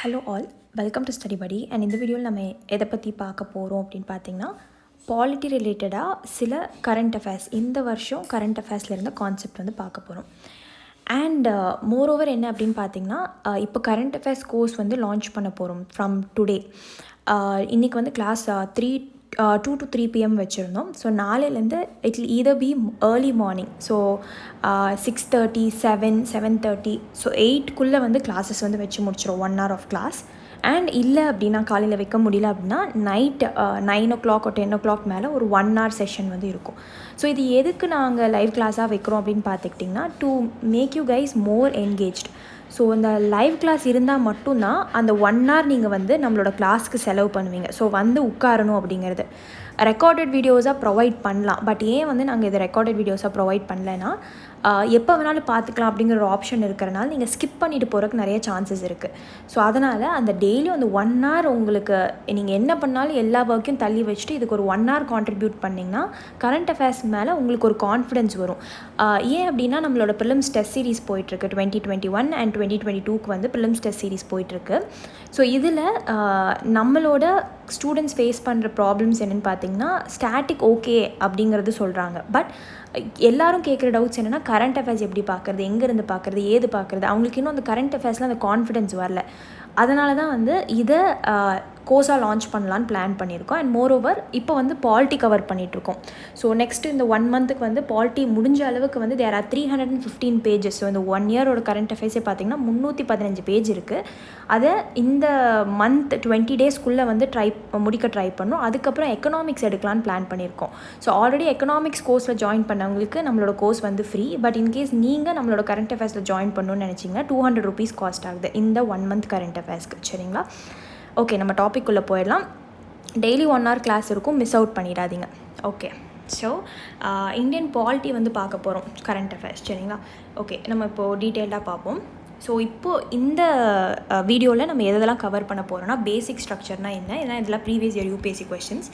Hello all, welcome to study படி. And இந்த வீடியோவில் நம்ம எதை பற்றி பார்க்க போகிறோம் அப்படின்னு பார்த்தீங்கன்னா, பாலிட்டி ரிலேட்டடாக சில கரண்ட் அஃபேர்ஸ், இந்த வருஷம் கரண்ட் அஃபேர்ஸில் இருந்த கான்செப்ட் வந்து பார்க்க போகிறோம். அண்ட் மோரோவர் என்ன அப்படின்னு பார்த்தீங்கன்னா, இப்போ கரண்ட் அஃபேர்ஸ் கோர்ஸ் வந்து லான்ச் பண்ண போகிறோம் ஃப்ரம் டுடே. இன்றைக்கி வந்து கிளாஸ் 2 to 3 PM வச்சுருந்தோம். ஸோ நாளையிலேருந்து it will either be early morning. So 6:30, 7, 7:30, so 8க்குள்ளே வந்து கிளாஸஸ் வந்து வச்சு முடிச்சிடும், 1 hour ஆஃப் கிளாஸ். அண்ட் இல்லை அப்படின்னா காலையில் வைக்க முடியல அப்படின்னா நைட் 9 o'clock or 10 o'clock மேலே ஒரு 1 hour செஷன் வந்து இருக்கும். ஸோ இது எதுக்கு நாங்கள் லைவ் கிளாஸாக வைக்கிறோம் அப்படின்னு பார்த்துக்கிட்டிங்கன்னா, to make you guys more engaged. So இந்த லைவ் கிளாஸ் இருந்தால் மட்டும்தான் அந்த 1 hour நீங்கள் வந்து நம்மளோட கிளாஸ்க்கு செலவு பண்ணுவீங்க. ஸோ வந்து உட்காரணும் அப்படிங்கிறது. ரெக்கார்டட் வீடியோஸாக ப்ரொவைட் பண்ணலாம். பட் ஏன் வந்து நாங்கள் இதை ரெக்கார்டட் வீடியோஸாக ப்ரொவைட் பண்ணலைன்னா, எப்போ வேணாலும் பார்த்துக்கலாம் அப்படிங்கிற ஒரு ஆப்ஷன் இருக்கிறனால நீங்கள் ஸ்கிப் பண்ணிட்டு போகிறதுக்கு நிறைய சான்சஸ் இருக்குது. ஸோ அதனால் அந்த டெய்லியும் அந்த 1 hour உங்களுக்கு நீங்கள் என்ன பண்ணாலும் எல்லா ஒர்க்கையும் தள்ளி வச்சுட்டு இதுக்கு ஒரு 1 hour கான்ட்ரிபியூட் பண்ணிங்கன்னா கரண்ட் அஃபேர்ஸ் மேலே உங்களுக்கு ஒரு கான்ஃபிடென்ஸ் வரும். ஏன் அப்படின்னா நம்மளோட ப்ரிலிம்ஸ் டெஸ்ட் சீரிஸ் போயிட்டுருக்கு 2021 and 2022க்கு வந்து ப்ரிலிம்ஸ் டெஸ்ட் சீரிஸ் போயிட்டுருக்கு. ஸோ இதில் நம்மளோட ஸ்டூடெண்ட்ஸ் ஃபேஸ் பண்ணுற ப்ராப்ளம்ஸ் என்னென்னு பார்த்தீங்கன்னா, ஸ்டாட்டிக் ஓகே அப்படிங்கிறது சொல்கிறாங்க. பட் எல்லாரும் கேட்குற டவுட்ஸ் என்னென்னா, கரண்ட் அஃபேர்ஸ் எப்படி பார்க்குறது, எங்கேருந்து பார்க்குறது, ஏது பார்க்குறது, அவங்களுக்கு இன்னும் அந்த கரண்ட் அஃபேர்ஸில் அந்த கான்ஃபிடென்ஸ் வரல. அதனால தான் வந்து இதை கோர்ஸாக லான்ச் பண்ணலான்னு பிளான் பண்ணியிருக்கோம். அண்ட் மோரோவர் இப்போ வந்து பாலிட்டி கவர் பண்ணிகிட்ருக்கோம். ஸோ நெக்ஸ்ட்டு இந்த 1 monthக்கு வந்து பாலிட்டி முடிஞ்ச அளவுக்கு வந்து தேர் ஆர் 315 pages. ஸோ இந்த 1 yearோட கரண்ட் அஃபேர்ஸே பார்த்திங்கன்னா 315 பேஜ் இருக்குது. அதை இந்த மந்த் 20 daysக்குள்ளே வந்து முடிக்க ட்ரை பண்ணோம். அதுக்கப்புறம் எக்கனாமிக்ஸ் எடுக்கலான்னு பிளான் பண்ணியிருக்கோம். ஸோ ஆல்ரெடி எக்கனாமிக்ஸ் கோர்ஸில் ஜாயின் பண்ணவங்களுக்கு நம்மளோட கோர்ஸ் வந்து ஃப்ரீ. பட் இன்கேஸ் நீங்கள் நம்மளோட கரண்ட் அஃபேர்ஸில் ஜாயின் பண்ணணும்னு நினச்சிங்கன்னா 200 rupees காஸ்ட் ஆகுது இந்த 1 month கரண்ட் அஃபேர்ஸ்க்கு. சரிங்களா? ஓகே, நம்ம டாபிக் உள்ள போயிடலாம். டெய்லி 1 hour கிளாஸ் இருக்கும், மிஸ் அவுட் பண்ணிடாதீங்க. ஓகே, ஸோ இந்தியன் பாலிட்டி வந்து பார்க்க போகிறோம், கரண்ட் அஃபேர்ஸ். சரிங்களா? ஓகே, நம்ம இப்போது டீட்டெயில்டாக பார்ப்போம். ஸோ இப்போது இந்த வீடியோவில் நம்ம எதெல்லாம் கவர் பண்ண போகிறோம்னா, பேசிக் ஸ்ட்ரக்சர்னால் என்ன, ஏன்னா இதெல்லாம் previous year UPSC questions.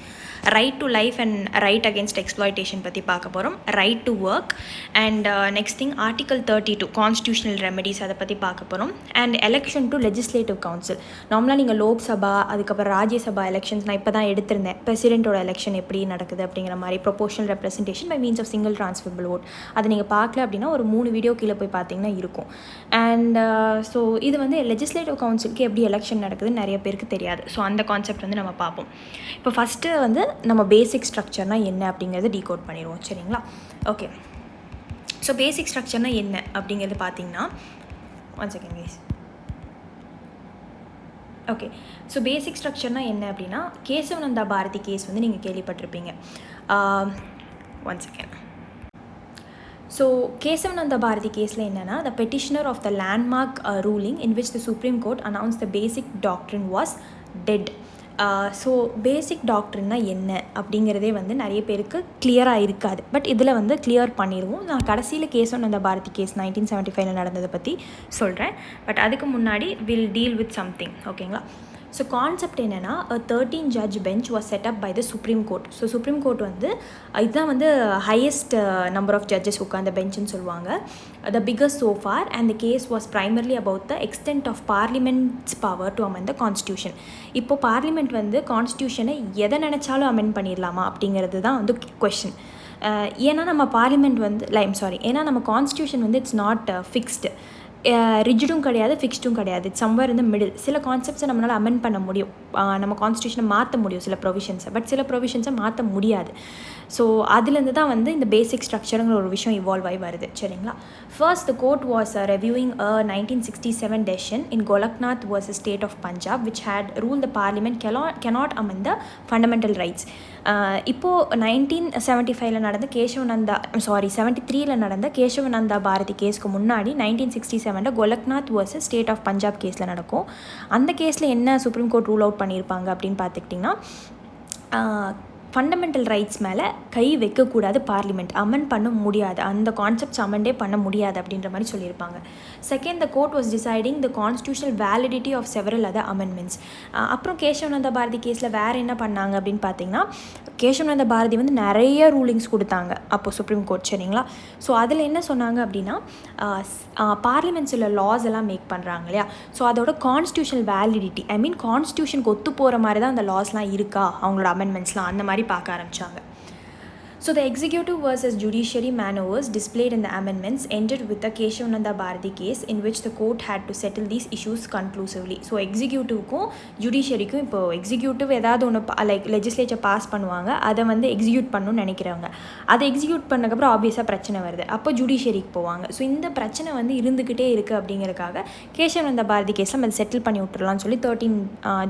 Right to life and right against exploitation பற்றி பார்க்க போகிறோம். Right to work and next thing article 32 constitutional remedies, அதை பற்றி பார்க்க போகிறோம். And election to legislative council. நார்மலாக நீங்கள் லோக்சபா அதுக்கப்புறம் ராஜ்யசபா எலெக்ஷன்ஸ் நான் இப்போ தான் எடுத்திருந்தேன். பிரசிடென்ட்டோட எலெக்ஷன் எப்படி நடக்குது அப்படிங்கிற மாதிரி proportional representation by means of single transferable vote. அதை நீங்கள் பார்க்கல அப்படின்னா ஒரு 3 வீடியோ கீழே போய் பார்த்தீங்கன்னா இருக்கும். அண்ட் ஸோ இது வந்து லெஜிஸ்லேட்டிவ் கவுன்சிலுக்கு எப்படி எலெக்ஷன் நடக்குதுன்னு நிறைய பேருக்கு தெரியாது. ஸோ அந்த கான்செப்ட் வந்து நம்ம பார்ப்போம். இப்போ ஃபஸ்ட்டு வந்து நம்ம பேசிக் ஸ்ட்ரக்சர்னால் என்ன அப்படிங்கிறது டீகோட் பண்ணிடுவோம். சரிங்களா? ஓகே, ஸோ பேசிக் ஸ்ட்ரக்சர்னால் என்ன அப்படிங்கிறது பார்த்தீங்கன்னா, 1 second guys. Okay, so basic ஸ்ட்ரக்சர்னால் என்ன அப்படின்னா, கேசவநந்தா பாரதி கேஸ் வந்து நீங்கள் கேள்விப்பட்டிருப்பீங்க. 1 second. ஸோ கேசவநந்தா பாரதி கேஸில் என்னென்னா, the petitioner of the landmark ruling in which the supreme court announce the basic doctrine was dead. So basic டாக்ட்ரின்னா என்ன அப்படிங்கிறதே வந்து நிறைய பேருக்கு கிளியராக இருக்காது. பட் இதில் வந்து கிளியர் பண்ணிடுவோம். நான் கடைசியில் கேசவநந்தா பாரதி கேஸ் 1975 நடந்ததை பற்றி சொல்கிறேன். பட் அதுக்கு முன்னாடி வில் டீல் வித் சம்திங். ஓகேங்களா? ஸோ கான்செப்ட் என்னென்னா, 13 judge bench was set up by the Supreme Court. So supreme court வந்து இதுதான் வந்து ஹையஸ்ட் நம்பர் ஆஃப் ஜட்ஜஸ் உட்காந்த பெஞ்சுன்னு சொல்லுவாங்க. The biggest so far, and the case was primarily about the extent of parliament's power to amend the constitution. இப்போ parliament வந்து கான்ஸ்டியூஷனை எதை நினச்சாலும் amend பண்ணிடலாமா அப்படிங்கிறது தான் வந்து கொஷின். ஏன்னா நம்ம பார்லிமெண்ட் வந்து ஏன்னா நம்ம கான்ஸ்டியூஷன் வந்து இட்ஸ் நாட் ஃபிக்ஸ்டு, ரிஜிடும் கிடையாது, ஃபிக்ஸ்டும் கிடையாது. இட்ஸ் சம்வேர் இந்த மிடில். சில கான்செப்ட்ஸை நம்மளால் அமெண்ட் பண்ண முடியும், நம்ம கான்ஸ்டியூஷனை மாற்ற முடியும் சில ப்ரொவிஷன்ஸை. பட் சில ப்ரொவிஷன்ஸை மாற்ற முடியாது. ஸோ அதுலேருந்து தான் வந்து இந்த பேசிக் ஸ்ட்ரக்சருங்கிற ஒரு விஷயம் இவால்வ் ஆகி வருது. சரிங்களா? First the court was reviewing a 1967 decision in Golaknath versus State of Punjab which had ruled the parliament cannot amend the fundamental rights. இப்போது 1975 நடந்த 73 நடந்த கேசவநந்தா பாரதி கேஸ்க்கு முன்னாடி 1967 Golaknath versus state of Punjab கேஸில் நடக்கும். அந்த கேஸில் என்ன சுப்ரீம் கோர்ட் ரூல் அவுட் பண்ணியிருப்பாங்க அப்படின்னு பார்த்துக்கிட்டிங்கன்னா, ஃபண்டமெண்டல் ரைட்ஸ் மேலே கை வைக்கக்கூடாது, பார்லிமெண்ட் அமெண்ட் பண்ண முடியாது, அந்த கான்செப்ட்ஸ் அமெண்டே பண்ண முடியாது அப்படின்ற மாதிரி சொல்லியிருப்பாங்க. Second, the court was deciding the constitutional validity of several other amendments. அப்புறம் கேசவானந்த பாரதி கேஸில் வேறு என்ன பண்ணாங்க அப்படின்னு பார்த்தீங்கன்னா, கேசவானந்த பாரதி வந்து நிறைய ரூலிங்ஸ் கொடுத்தாங்க அப்போ சுப்ரீம் கோர்ட், சரிங்களா. ஸோ அதில் என்ன சொன்னாங்க அப்படின்னா, பார்லிமெண்ட்ஸில் லாஸ் எல்லாம் மேக் பண்ணுறாங்க இல்லையா, ஸோ அதோட கான்ஸ்டியூஷனல் வேலிடிட்டி, ஐ மீன் கான்ஸ்டியூஷனுக்கு ஒத்து போகிற மாதிரி தான் அந்த லாஸ்லாம் இருக்கா, அவங்களோட அமெண்ட்மெண்ட்ஸ்லாம் அந்த மாதிரி பார்க்க ஆரம்பித்தாங்க. So the executive versus judiciary maneuvers displayed in the amendments ended with the Keshavananda Bharati case in which the court had to settle these issues conclusively. So executive-க்கும் judiciary-க்கும் இப்போ executive ஏதாவது ஒன்று லைக் legislature பாஸ் பண்ணுவாங்க, அதை வந்து execute பண்ணணும்னு நினைக்கிறவங்க, அதை execute பண்ணக்கப்புறம் ஆப்வியஸாக பிரச்சனை வருது, அப்போ ஜுடிஷியரிக்கு போவாங்க. ஸோ இந்த பிரச்சனை வந்து இருந்துக்கிட்டே இருக்குது அப்படிங்கிறதுக்காக கேசவானந்த பாரதி கேஸில் அதை செட்டில் பண்ணி விட்டுறலாம்னு சொல்லி 13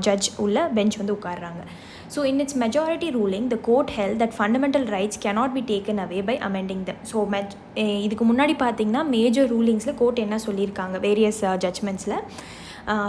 ஜட்ஜ் உள்ள பெஞ்ச் வந்து உட்காடுறாங்க. So in its majority ruling, the court held that fundamental rights cannot be taken away by amending them. So இதுக்கு முன்னாடி பார்த்தீங்கன்னா மேஜர் ரூலிங்ஸில் கோர்ட் என்ன சொல்லியிருக்காங்க வேரியஸ் ஜட்ஜ்மெண்ட்ஸில்,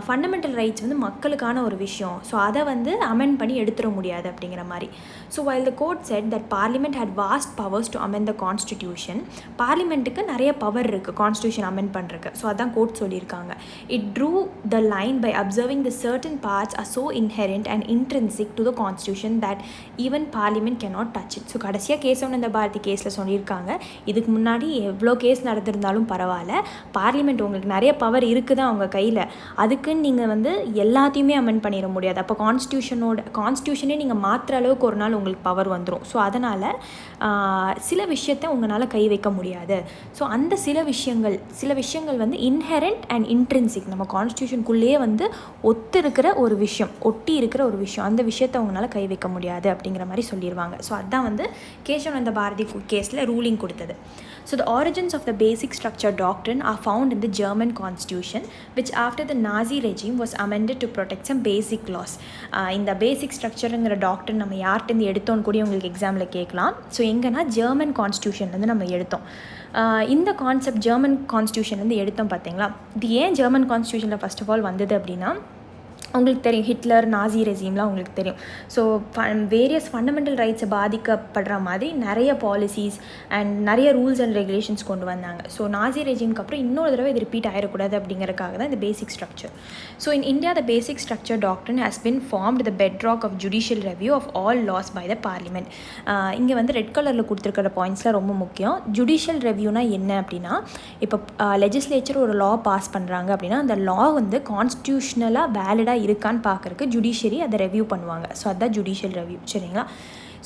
ஃபண்டமெண்டல் ரைட்ஸ் வந்து மக்களுக்கான ஒரு விஷயம், ஸோ அதை வந்து அமெண்ட் பண்ணி எடுத்துட முடியாது அப்படிங்கிற மாதிரி. So while the court said that parliament had vast powers to amend the constitution, பார்லிமெண்ட்டுக்கு நிறைய பவர் இருக்குது கான்ஸ்டியூஷன் அமெண்ட் பண்ணுறதுக்கு, ஸோ அதான் கோர்ட் சொல்லியிருக்காங்க. It drew the line by observing the certain parts are so inherent and intrinsic to the constitution that even parliament cannot touch it. So கடைசியாக கேசவானந்த பாரதி கேஸில் சொல்லியிருக்காங்க, இதுக்கு முன்னாடி எவ்வளோ கேஸ் நடந்திருந்தாலும் பரவாயில்ல, பார்லிமெண்ட் உங்களுக்கு நிறைய பவர் இருக்குது அவங்க கையில், அதுக்குன்னு நீங்கள் வந்து எல்லாத்தையுமே அமெண்ட் பண்ணிட முடியாது, அப்போ கான்ஸ்டியூஷனே நீங்கள் மாற்றுற அளவுக்கு ஒரு நாள் உங்களுக்கு பவர் வந்துடும். ஸோ அதனால் சில விஷயத்தை உங்களால் கை வைக்க முடியாது. ஸோ அந்த சில விஷயங்கள் வந்து இன்ஹெரண்ட் அண்ட் இன்ட்ரின்சிக், நம்ம கான்ஸ்டியூஷனுக்குள்ளேயே வந்து ஒட்டி இருக்கிற ஒரு விஷயம், அந்த விஷயத்தை உங்களால் கை வைக்க முடியாது அப்படிங்கிற மாதிரி சொல்லிடுவாங்க. ஸோ அதுதான் வந்து கேசவானந்த பாரதி கேஸில் ரூலிங் கொடுத்தது. So the origins of the basic structure doctrine are found in the German constitution, which after the Nazi regime was amended to protect some basic laws. இந்த பேசிக் ஸ்ட்ரக்சருங்கிற டாக்டர் நம்ம யார்கிட்டேருந்து எடுத்தோன்னு கூட உங்களுக்கு எக்ஸாமில் கேட்கலாம். ஸோ எங்கன்னா ஜெர்மன் கான்ஸ்டியூஷன்லேருந்து நம்ம எடுத்தோம். இந்த கான்செப்ட் ஜெர்மன் கான்ஸ்டியூஷன்லேருந்து எடுத்தோம் பார்த்தீங்களா. இது ஏன் ஜெர்மன் கான்ஸ்டியூஷனில் ஃபர்ஸ்ட் ஆஃப் ஆல் வந்தது அப்படின்னா, உங்களுக்கு தெரியும் ஹிட்லர், நாசி ரெஜீம்லாம் உங்களுக்கு தெரியும். ஸோ வேரியஸ் ஃபண்டமெண்டல் ரைட்ஸை பாதிக்கப்படுற மாதிரி நிறைய பாலிசிஸ் அண்ட் நிறைய ரூல்ஸ் அண்ட் ரெகுலேஷன்ஸ் கொண்டு வந்தாங்க. ஸோ நாசி ரெஜீமுக்கு அப்புறம் இன்னொரு தடவை இது ரிப்பீட் ஆகிடக்கூடாது அப்படிங்கிறதுக்காக தான் இந்த basic structure. So in India the basic structure doctrine has been formed the bedrock of judicial review of all laws by the parliament. இங்கே வந்து ரெட் கலரில் கொடுத்துருக்கிற பாயிண்ட்ஸ்லாம் ரொம்ப முக்கியம். ஜுடிஷியல் ரெவ்யூனா என்ன அப்படின்னா, இப்போ லெஜிஸ்லேச்சர் ஒரு லா பாஸ் பண்ணுறாங்க அப்படின்னா அந்த லா வந்து கான்ஸ்டியூஷனலாக வேலிடாக இருக்கான்னு பார்க்குறக்கு ஜுடிஷியரி அதை ரெவ்யூ பண்ணுவாங்க. ஸோ அதுதான் ஜுடிஷியல் ரெவ்யூ, சரிங்களா.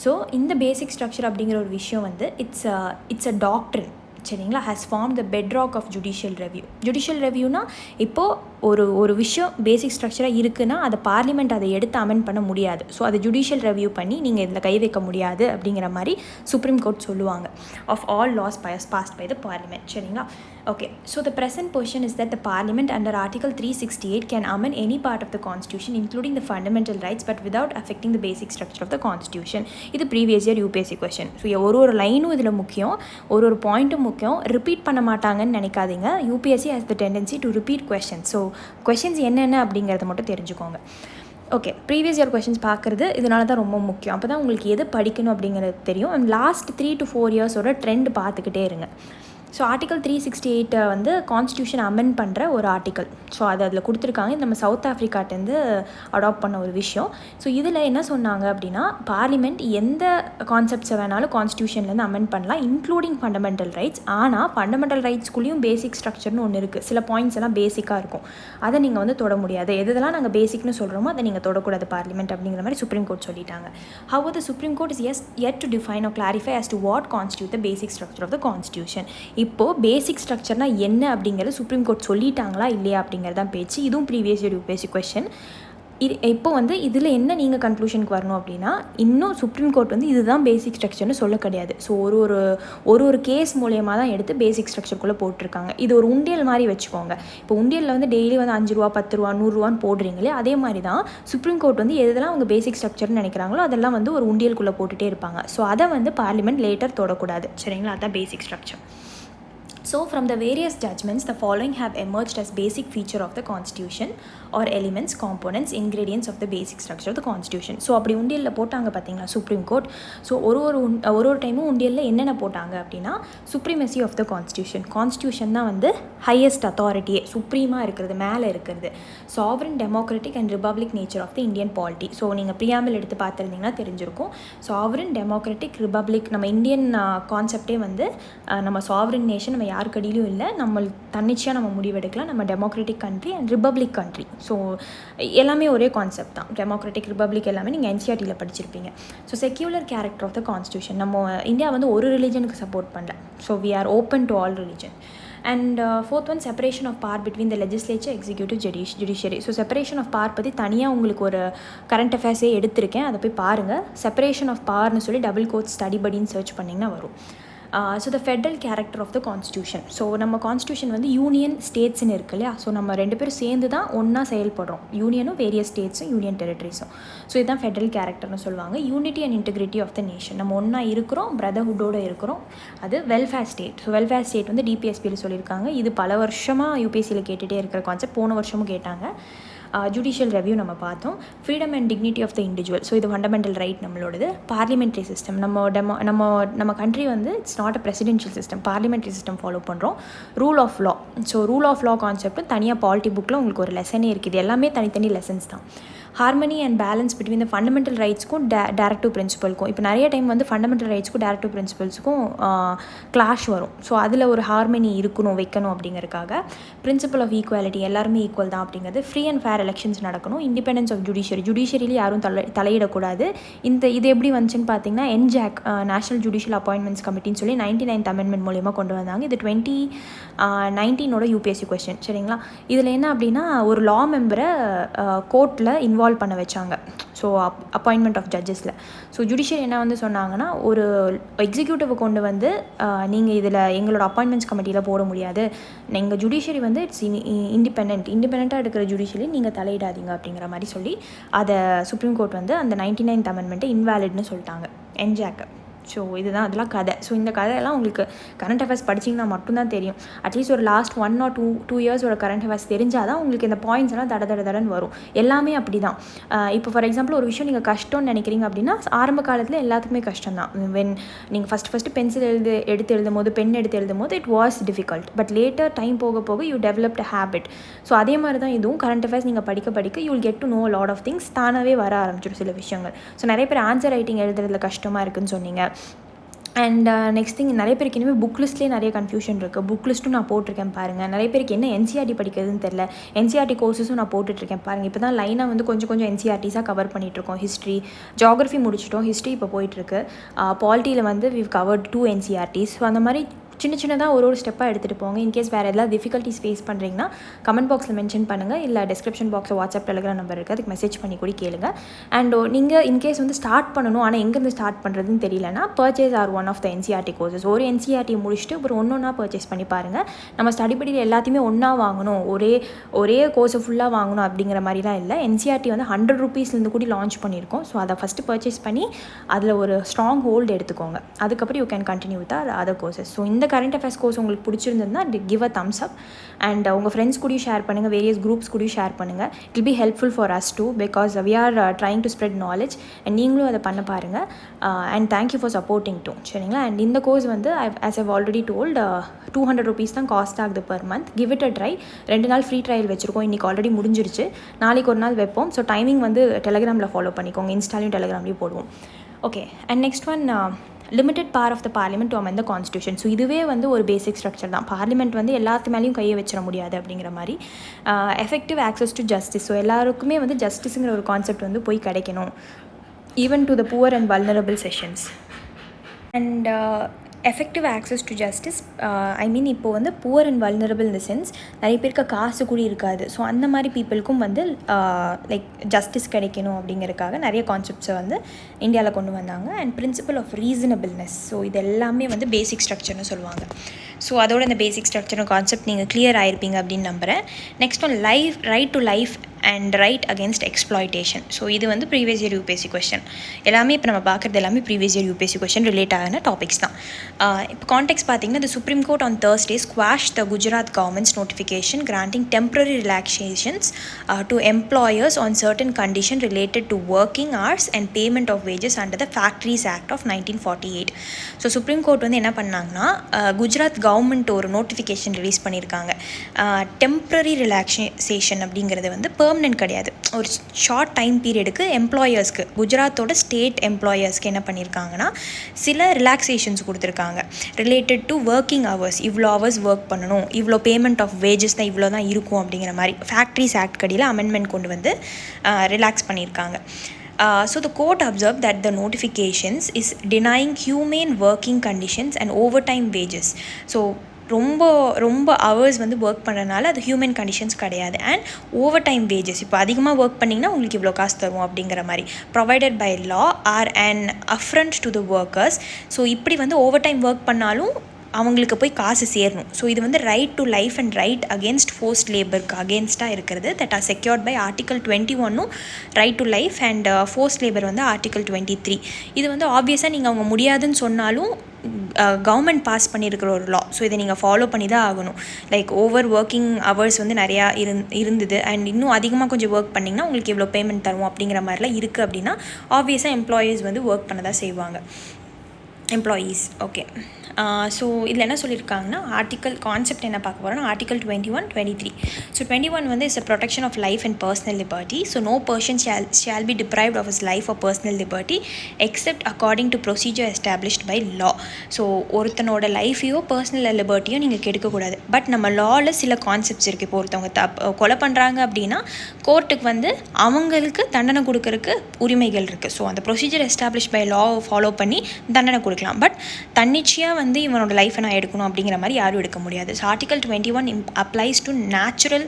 ஸோ இந்த பேசிக் ஸ்ட்ரக்சர் அப்படிங்கிற ஒரு விஷயம் வந்து இட்ஸ் அ டாக்ட்ரின், சரிங்களா, has form the bedrock of judicial review. Judicial ரெவ்யூனா இப்போது ஒரு விஷயம் பேசிக் ஸ்ட்ரக்சராக இருக்குன்னா அதை பார்லிமெண்ட் அதை எடுத்து அமெண்ட் பண்ண முடியாது. ஸோ அதை ஜுடிஷியல் ரெவ்யூ பண்ணி நீங்கள் இதில் கை வைக்க முடியாது அப்படிங்கிற மாதிரி சுப்ரீம் கோர்ட் சொல்லுவாங்க. Of all laws passed by the parliament, சரிங்களா. Okay, so the present position is that the parliament under article 368 can amend any part of the constitution including the fundamental rights but without affecting the basic structure of the constitution. இது previous year UPSC question. So ஒரு லைனும் இதில் முக்கியம், ஒரு பாயிண்ட்டும் முக்கியம், repeat பண்ண மாட்டாங்கன்னு நினைக்காதீங்க. UPSC has the tendency to repeat questions. So questions என்னென்ன அப்படிங்கிறத மட்டும் தெரிஞ்சுக்கோங்க. ஓகே, ப்ரீவியஸ் இயர் கொஷின்ஸ் பார்க்குறது இதனால தான் ரொம்ப முக்கியம். அப்போ தான் உங்களுக்கு எது படிக்கணும் அப்படிங்கிறது தெரியும். அண்ட் லாஸ்ட் 3 to 4 இயர்ஸோட ட்ரெண்ட் பார்த்துக்கிட்டே இருங்க. ஸோ ஆர்டிகல் 368 வந்து கான்ஸ்டியூஷன் அமெண்ட் பண்ணுற ஒரு ஆர்டிக்கல். ஸோ அதில் கொடுத்துருக்காங்க. இது நம்ம சவுத் ஆஃப்ரிக்காட்டேருந்து அடாப்ட் பண்ண ஒரு விஷயம். ஸோ இதில் என்ன சொன்னாங்க அப்படின்னா, பார்லிமெண்ட் எந்த கான்செப்ட்ஸை வேணாலும் கான்ஸ்டியூஷன்லேருந்து அமெண்ட் பண்ணலாம், இன்க்ளூடிங் ஃபண்டமெண்டல் ரைட்ஸ். ஆனால் ஃபண்டமெண்டல் ரைட்ஸ்குள்ளேயும் பேசிக் ஸ்ட்ரக்சர்னு ஒன்று இருக்குது. சில பாயிண்ட்ஸ் எல்லாம் பேசிக்காக இருக்கும், அதை நீங்கள் வந்து தொட முடியாது. எதெல்லாம் நாங்கள் பேசிக்னு சொல்கிறோமோ அதை நீங்கள் தொடக்கூடாது பார்லிமெண்ட் அப்படிங்கிற மாதிரி சுப்ரீம் கோர்ட் சொல்லிட்டாங்க. However, the Supreme Court is yet to define or clarify as to what constitutes the basic structure of the constitution. இப்போது பேசிக் ஸ்ட்ரக்சர்னால் என்ன அப்படிங்கிறது சுப்ரீம் கோர்ட் சொல்லிட்டாங்களா இல்லையா அப்படிங்கிறது தான் பேச்சு. இதுவும் ப்ரீவியஸ் இயர் யூபிஎஸ்சி கொஸ்டின். இப்போ வந்து இதில் என்ன நீங்கள் கன்க்ளூஷனுக்கு வரணும் அப்படின்னா, இன்னும் சுப்ரீம் கோர்ட் வந்து இதுதான் பேசிக் ஸ்ட்ரக்சர்னு சொல்ல கிடையாது. ஸோ ஒரு கேஸ் மூலியமாக தான் எடுத்து பேசிக் ஸ்ட்ரக்சருக்குள்ளே போட்டிருக்காங்க. இது ஒரு உண்டியல் மாதிரி வச்சுக்கோங்க. இப்போ உண்டியலில் வந்து டெய்லி வந்து 5 ரூபா 10 ரூபா 100 ரூபான்னு போடுறீங்களே, அதே மாதிரி தான் சுப்ரீம் கோர்ட் வந்து எதெல்லாம் அவங்க பேசிக் ஸ்ட்ரக்சர்னு நினைக்கிறாங்களோ அதெல்லாம் வந்து ஒரு உண்டியலுக்குள்ளே போட்டுகிட்டே இருப்பாங்க. ஸோ அதை வந்து பார்லிமெண்ட் லேட்டர் தொடக்கூடாது, சரிங்களா. அதுதான் பேசிக் structure. So, from the various judgments, the following have emerged as basic feature of the constitution or elements, components, ingredients of the basic structure of the constitution. So, அப்படி உண்டியலில் போட்டாங்க பார்த்தீங்களா supreme court. So ஒரு டைமும் உண்டியலில் என்னென்ன போட்டாங்க அப்படின்னா சுப்ரீமசி ஆஃப் த கான்ஸ்டியூஷன் தான் வந்து ஹையஸ்ட் அத்தாரிட்டியே, சுப்ரீமாக இருக்கிறது, மேலே இருக்கிறது. Sovereign democratic and republic nature of the Indian polity. So நீங்கள் ப்ரியாம்பிள் எடுத்து பார்த்துருந்தீங்கன்னா தெரிஞ்சிருக்கும். சாவரன் டெமோக்ராட்டிக் ரிபப்ளிக், நம்ம இந்தியன் கான்செப்டே வந்து நம்ம சாவரன் நேஷன், நம்ம யாருக்கு அடியிலும் இல்லை, நம்ம தன்னிச்சையாக நம்ம முடிவெடுக்கலாம், நம்ம democratic country and republic country. So எல்லாமே ஒரே கான்செப்ட் தான். டெமோக்ராட்டிக் ரிபப்ளிக் எல்லாமே நீங்கள் என்சிஆர்டியில் படிச்சிருப்பீங்க. So secular character of the constitution, நம்ம இந்தியா வந்து ஒரு ரிலிஜனுக்கு சப்போர்ட் பண்ணல. So we are open to all religion. And fourth one, separation of power between the legislature, executive, judiciary. So separation of power பற்றி தனியாக உங்களுக்கு ஒரு கரண்ட் அஃபேர்ஸே எடுத்திருக்கேன், அதை போய் பாருங்கள். செப்பரேஷன் ஆஃப் பவர்னு சொல்லி டபுள் கோட் ஸ்டடி படின்னு சர்ச் பண்ணிங்கன்னா வரும். So the federal character of the constitution. So நம்ம கான்ஸ்டியூஷன் வந்து யூனியன் ஸ்டேட்ஸ்ன்னு இருக்கு இல்லையா. ஸோ நம்ம ரெண்டு பேரும் சேர்ந்து தான் ஒன்றா செயல்படுறோம், யூனியனும் வேரியஸ் ஸ்டேட்ஸும் யூனியன் டெரிட்டரிஸும். ஸோ இதுதான் ஃபெட்ரல் கேரக்டர்னு சொல்லுவாங்க. Unity and integrity of the nation, நம்ம ஒன்றா இருக்கிறோம், பிரதர்ஹுட்டோடு இருக்கிறோம். அது welfare state. So welfare state வந்து டிபிஎஸ்பியில் சொல்லியிருக்காங்க. இது பல வருஷமாக யூபிஎஸ்சியில் கேட்டுகிட்டே இருக்கிற கான்செப்ட், போன வருஷமும் கேட்டாங்க. ஜுடிஷியல் ரெவ்யூ நம்ம பார்த்தோம். Freedom and dignity of the individual. So இது ஃபண்டமெண்டல் ரைட் நம்மளோடது. பார்லிமெண்ட்ரி சிஸ்டம், நம்ம கண்ட்ரி வந்து it's not a presidential system, parliamentary system follow பண்ணுறோம். Rule of law. So rule of law கான்செப்ட்டும் தனியாக பாலிட்டி புக்கில் உங்களுக்கு ஒரு லெசனே இருக்குது. இது எல்லாமே தனித்தனி லெசன்ஸ் தான். Harmony and balance between the fundamental ரைட்ஸ்க்கும் டேரக்டிவ் பிரின்சிபலுக்கும். இப்போ நிறைய டைம் வந்து ஃபண்டமெண்டல் ரைட்ஸ்க்கும் டேரக்டிவ் பிரின்சிபல்ஸுக்கும் கிளாஷ் வரும். ஸோ அதில் ஒரு ஹார்மனி வைக்கணும் அப்படிங்கிறதுக்காக. பிரின்சிபல் ஆஃப் ஈக்குவாலிட்டி, எல்லாருமே ஈக்குவல் தான் அப்படிங்கிறது. ஃப்ரீ அண்ட் ஃபேர் எலெக்ஷன்ஸ் நடக்கணும். இண்டிபெண்டன்ஸ் ஆஃப் ஜுடிஷியரியில் யாரும் தலையிடக்கூடாது. இது எப்படி வந்துச்சுன்னு பார்த்தீங்கன்னா NJAC, நேஷனல் ஜுடிஷியல் அப்பாயின்மெண்ட்ஸ் கமிட்டின்னு சொல்லி 99th அமெண்ட்மெண்ட் மூலியமாக கொண்டு வந்தாங்க. இது 2019 யூபிஎஸ்சி கொஸ்டின், சரிங்களா. இதில் என்ன அப்படின்னா, ஒரு லா மெம்பரை கோர்ட்டில் இன்வால்வ் பண்ண வச்சாங்க. ஸோ அப்பாயின்மெண்ட் ஆஃப் ஜட்ஜஸில். ஸோ ஜுடிஷியரி என்ன வந்து சொன்னாங்கன்னா, ஒரு எக்ஸிக்யூட்டிவை கொண்டு வந்து நீங்கள் இதில் எங்களோட அப்பாயின்மெண்ட்ஸ் கமிட்டியில் போட முடியாது, எங்கள் ஜுடிஷியரி வந்து இட்ஸ் இண்டிபெண்ட்டாக இருக்கிற ஜுடிஷியரி, நீங்கள் தலையிடாதீங்க அப்படிங்கிற மாதிரி சொல்லி அதை சுப்ரீம் கோர்ட் வந்து அந்த 99th அமெண்ட்மெண்ட்டை இன்வேலிட்னு சொல்லிட்டாங்க, NJAC. ஸோ இதுதான் அதெல்லாம் கதை. ஸோ இந்த கதையெல்லாம் உங்களுக்கு கரண்ட் அஃபேர்ஸ் படிச்சிங்கன்னா மட்டும்தான் தெரியும். அட்லீஸ்ட் ஒரு லாஸ்ட் 1 or 2 இயர்ஸோட கரண்ட் அஃபேர்ஸ் தெரிஞ்சால் தான் உங்களுக்கு இந்த பாயிண்ட்ஸ் எல்லாம் தடன்னு வரும். எல்லாமே அப்படி தான். இப்போ ஃபார் எக்ஸாம்பிள் ஒரு விஷயம் நீங்கள் கஷ்டம்னு நினைக்கிறீங்க அப்படின்னா, ஆரம்ப காலத்தில் எல்லாத்துக்குமே கஷ்டம் தான். நீங்கள் ஃபஸ்ட்டு பென்சில் எடுத்து எழுதும் போது it was difficult. But later time போக யூ டெவலப்ட் ஹேபிட். ஸோ அதே மாதிரி தான் இதுவும். கரண்ட் அஃபேர்ஸ் நீங்கள் படிக்க you will get to know lot of things. தானாகவே வர ஆரம்பிச்சிடும் சில விஷயங்கள். ஸோ நிறைய பேர் ஆன்சர் ரைட்டிங் எழுதுறதுல கஷ்டமாக இருக்குதுன்னு சொன்னீங்க. அண்ட் நெக்ஸ்ட் திங், நிறைய பேருக்கு இனிமேல் புக் லிஸ்ட்லேயே நிறைய கன்ஃபியூஷன் இருக்குது. புக் லிஸ்ட்டும் நான் போட்டிருக்கேன் பாருங்கள். நிறைய பேருக்கு என்ன NCERT படிக்கிறதுன்னு தெரில. NCERT கோர்ஸஸும் நான் போட்டுட்ருக்கேன் பாருங்கள். இப்போ தான் லைனாக வந்து கொஞ்சம் NCERTஸாக கவர் பண்ணிகிட்ருக்கோம். ஹிஸ்ட்ரி, ஜியாகிரஃபி முடிச்சிட்டோம், ஹிஸ்ட்ரி இப்போ போயிட்டுருக்கு. பாலிட்டியில் வந்து we've covered 2 NCERTs. ஸோ அந்த மாதிரி சின்னதாக ஒரு ஸ்டெப்பாக எடுத்துகிட்டு போங்க. இன்கேஸ் வேறு எதாவது டிஃபிகல்ட்டிஸ் ஃபேஸ் பண்ணுறீங்கன்னா கமெண்ட் பாக்ஸில் மென்ஷன் பண்ணுங்கள், இல்லை டிஸ்கிரிப்ஷன் பாக்ஸில் வாட்ஸ்அப் டெலிகிராம் நம்பர் இருக்குது, அதுக்கு மெசேஜ் பண்ணி கூட கேளுங்க. அண்ட் நீங்கள் இன்கேஸ் வந்து ஸ்டார்ட் பண்ணணும், ஆனால் எங்கேருந்து ஸ்டார்ட் பண்ணுறதுன்னு தெரியலனா, purchase or one of the NCERT courses. ஒரு NCERT முடிச்சுட்டு ஒரு ஒன்றா பர்ச்சேஸ் பண்ணி பாருங்கள். நம்ம ஸ்டடி படியில் எல்லாத்தையுமே ஒன்றா வாங்கணும், ஒரே கோர்ஸை ஃபுல்லாக வாங்கணும் அப்படிங்கிற மாதிரிலாம் இல்லை. NCERT வந்து 100 rupeesலேருந்து கூட லான்ச் பண்ணியிருக்கோம். ஸோ அதை ஃபஸ்ட்டு பர்ச்சேஸ் பண்ணி அதில் ஒரு ஸ்ட்ராங் ஹோல்டு எடுத்துக்கோங்க. அதுக்கப்புறம் you can continue with other courses. So இந்த கரண்ட் அஃபேர்ஸ் கோர்ஸ் உங்களுக்கு பிடிச்சிருந்ததுன்னா give a thumbs up. And உங்கள் ஃப்ரெண்ட்ஸ் கூடயும் ஷேர் பண்ணுங்கள், வேரியஸ் குரூப்ஸ் கூடயும் ஷேர் பண்ணுங்கள். It will be helpful for us too, because we are trying to spread knowledge. And நீங்களும் அதை பண்ண பாருங்கள். And thank you for supporting too, சரிங்களா. அண்ட் இந்த கோர்ஸ் வந்து as I've already told 200 rupees தான் காஸ்ட் ஆகுது per month. Give it a try. 2 நாள் ஃப்ரீ ட்ரையல் வச்சுருக்கோம். இன்றைக்கி ஆல்ரெடி முடிஞ்சிருச்சு. நாளைக்கு ஒரு நாள் வைப்போம். ஸோ டைமிங் வந்து டெலிகிராமில் ஃபாலோ பண்ணிக்கோங்க, இன்ஸ்டாலையும் டெலிகிராம்லேயும் போடுவோம். Okay. And next one, limited power of the parliament to amend the constitution. So இதுவே வந்து ஒரு பேசிக் ஸ்ட்ரக்சர் தான். பார்லிமெண்ட் வந்து எல்லாத்து மேலேயும் கையை வச்சிட முடியாது அப்படிங்கிற மாதிரி. Effective access to justice. So எல்லாருக்குமே வந்து ஜஸ்டிஸுங்கிற ஒரு கான்செப்ட் வந்து போய் கிடைக்கணும், even to the poor and vulnerable sections. And effective access to justice, I mean இப்போ வந்து poor and vulnerable in the sense நிறைய பேருக்கு காசு கூட இருக்காது. ஸோ அந்த மாதிரி பீப்புளுக்கும் வந்து லைக் ஜஸ்டிஸ் கிடைக்கணும் அப்படிங்கிறதுக்காக நிறைய கான்செப்ட்ஸை வந்து இந்தியாவில் கொண்டு வந்தாங்க. And principle of reasonableness. So இது எல்லாமே வந்து பேசிக் ஸ்ட்ரக்சர்னு சொல்லுவாங்க. ஸோ அதோட இந்த பேசிக் ஸ்ட்ரக்சர் கான்செப்ட் நீங்கள் கிளியர் ஆகிருப்பீங்க அப்படின்னு நம்புகிறேன். Next one, right to life and right against exploitation. So இது வந்து ப்ரீவியஸ் இயர் யூபிஎஸ்சி கொஸ்டின். எல்லாமே இப்போ நம்ம பார்க்குறது எல்லாமே previous year UPSC question relate ஆன டாபிக்ஸ் தான். இப்போ கான்டெக்ட் பார்த்தீங்கன்னா, the Supreme Court on Thursday squashed the Gujarat government's notification granting temporary relaxations to employers on certain conditions related to working hours and payment of wages under the Factories Act of 1948. So supreme court வந்து என்ன பண்ணாங்கன்னா, Gujarat government ஒரு notification release பண்ணியிருக்காங்க. Temporary relaxation அப்படிங்கிறது வந்து permanent கிடையாது. ஒரு short time பீரியடுக்கு எம்ப்ளாயர்ஸ்க்கு, குஜராத்தோட state எம்ப்ளாயர்ஸ்க்கு என்ன பண்ணியிருக்காங்கன்னா சில ரிலாக்ஸேஷன்ஸ் கொடுத்துருக்காங்க ரிலேட்டட் டு ஒர்க்கிங் ஹவர்ஸ். இவ்வளோ ஹவர்ஸ் ஒர்க் பண்ணணும், இவ்வளோ பேமெண்ட் ஆஃப் வேஜஸ் தான் இவ்வளோ தான் இருக்கும் அப்படிங்கிற மாதிரி ஃபேக்ட்ரிஸ் ஆக்ட் கடியில் அமெண்ட்மெண்ட் கொண்டு வந்து ரிலாக்ஸ் பண்ணியிருக்காங்க. So the court observed that the notifications is denying humane working conditions and overtime wages. So ரொம்ப ஹவர்ஸ் வந்து ஒர்க் பண்ணுறதுனால அது ஹியூமன் கண்டிஷன்ஸ் கிடையாது. அண்ட் ஓவர் டைம் வேஜஸ், இப்போ அதிகமாக ஒர்க் பண்ணிங்கன்னா உங்களுக்கு இவ்வளோ காசு தருவோம் அப்படிங்கிற மாதிரி provided by law or and afforded to the workers. So இப்படி வந்து ஓவர் டைம் ஒர்க் பண்ணாலும் அவங்களுக்கு போய் காசு சேரணும். ஸோ இது வந்து right to life and right against forced லேபருக்கு அகேன்ஸ்டாக இருக்கிறது. That are secured by article 21 right to life and forced labour வந்து ஆர்டிகல் 23. இது வந்து ஆப்வியஸாக நீங்கள் அவங்க முடியாதுன்னு சொன்னாலும் கவர்மெண்ட் பாஸ் பண்ணியிருக்கிற ஒரு லா. ஸோ இதை நீங்கள் ஃபாலோ பண்ணி தான் ஆகணும். லைக் ஓவர் ஒர்க்கிங் ஹவர்ஸ் வந்து நிறையா இருந்தது அண்ட் இன்னும் அதிகமாக கொஞ்சம் ஒர்க் பண்ணிங்கன்னா உங்களுக்கு எவ்வளோ பேமெண்ட் தருவோம் அப்படிங்கிற மாதிரிலாம் இருக்குது அப்படின்னா ஆப்வியஸாக எம்ப்ளாயீஸ் வந்து ஒர்க் பண்ண தான் செய்வாங்க. Employees okay. ஸோ இதில் என்ன சொல்லியிருக்காங்கன்னா, ஆர்டிக்கல் கான்செப்ட் என்ன பார்க்க போகிறோன்னா, ஆர்டிகல் 21, 23. ஸோ 21 வந்து is a protection of life and personal liberty. So no person shall be deprived of his life or personal liberty except according to procedure established by law. So ஒருத்தனோட லைஃபையோ personal லிபர்ட்டியோ நீங்கள் கெடுக்கக்கூடாது. But நம்ம லாவில் சில concepts இருக்குது. இப்போ ஒருத்தவங்க கொலை பண்ணுறாங்க அப்படின்னா கோர்ட்டுக்கு வந்து அவங்களுக்கு தண்டனை கொடுக்கறதுக்கு உரிமைகள் இருக்குது. ஸோ அந்த procedure establish by law follow பண்ணி தண்டனை கொடுக்கலாம். பட் தன்னிச்சையாக வந்து இவனோட லைஃப்பை நான் எடுக்கணும் அப்படிங்கிற மாதிரி யாரும் எடுக்க முடியாது. So article 21 applies to natural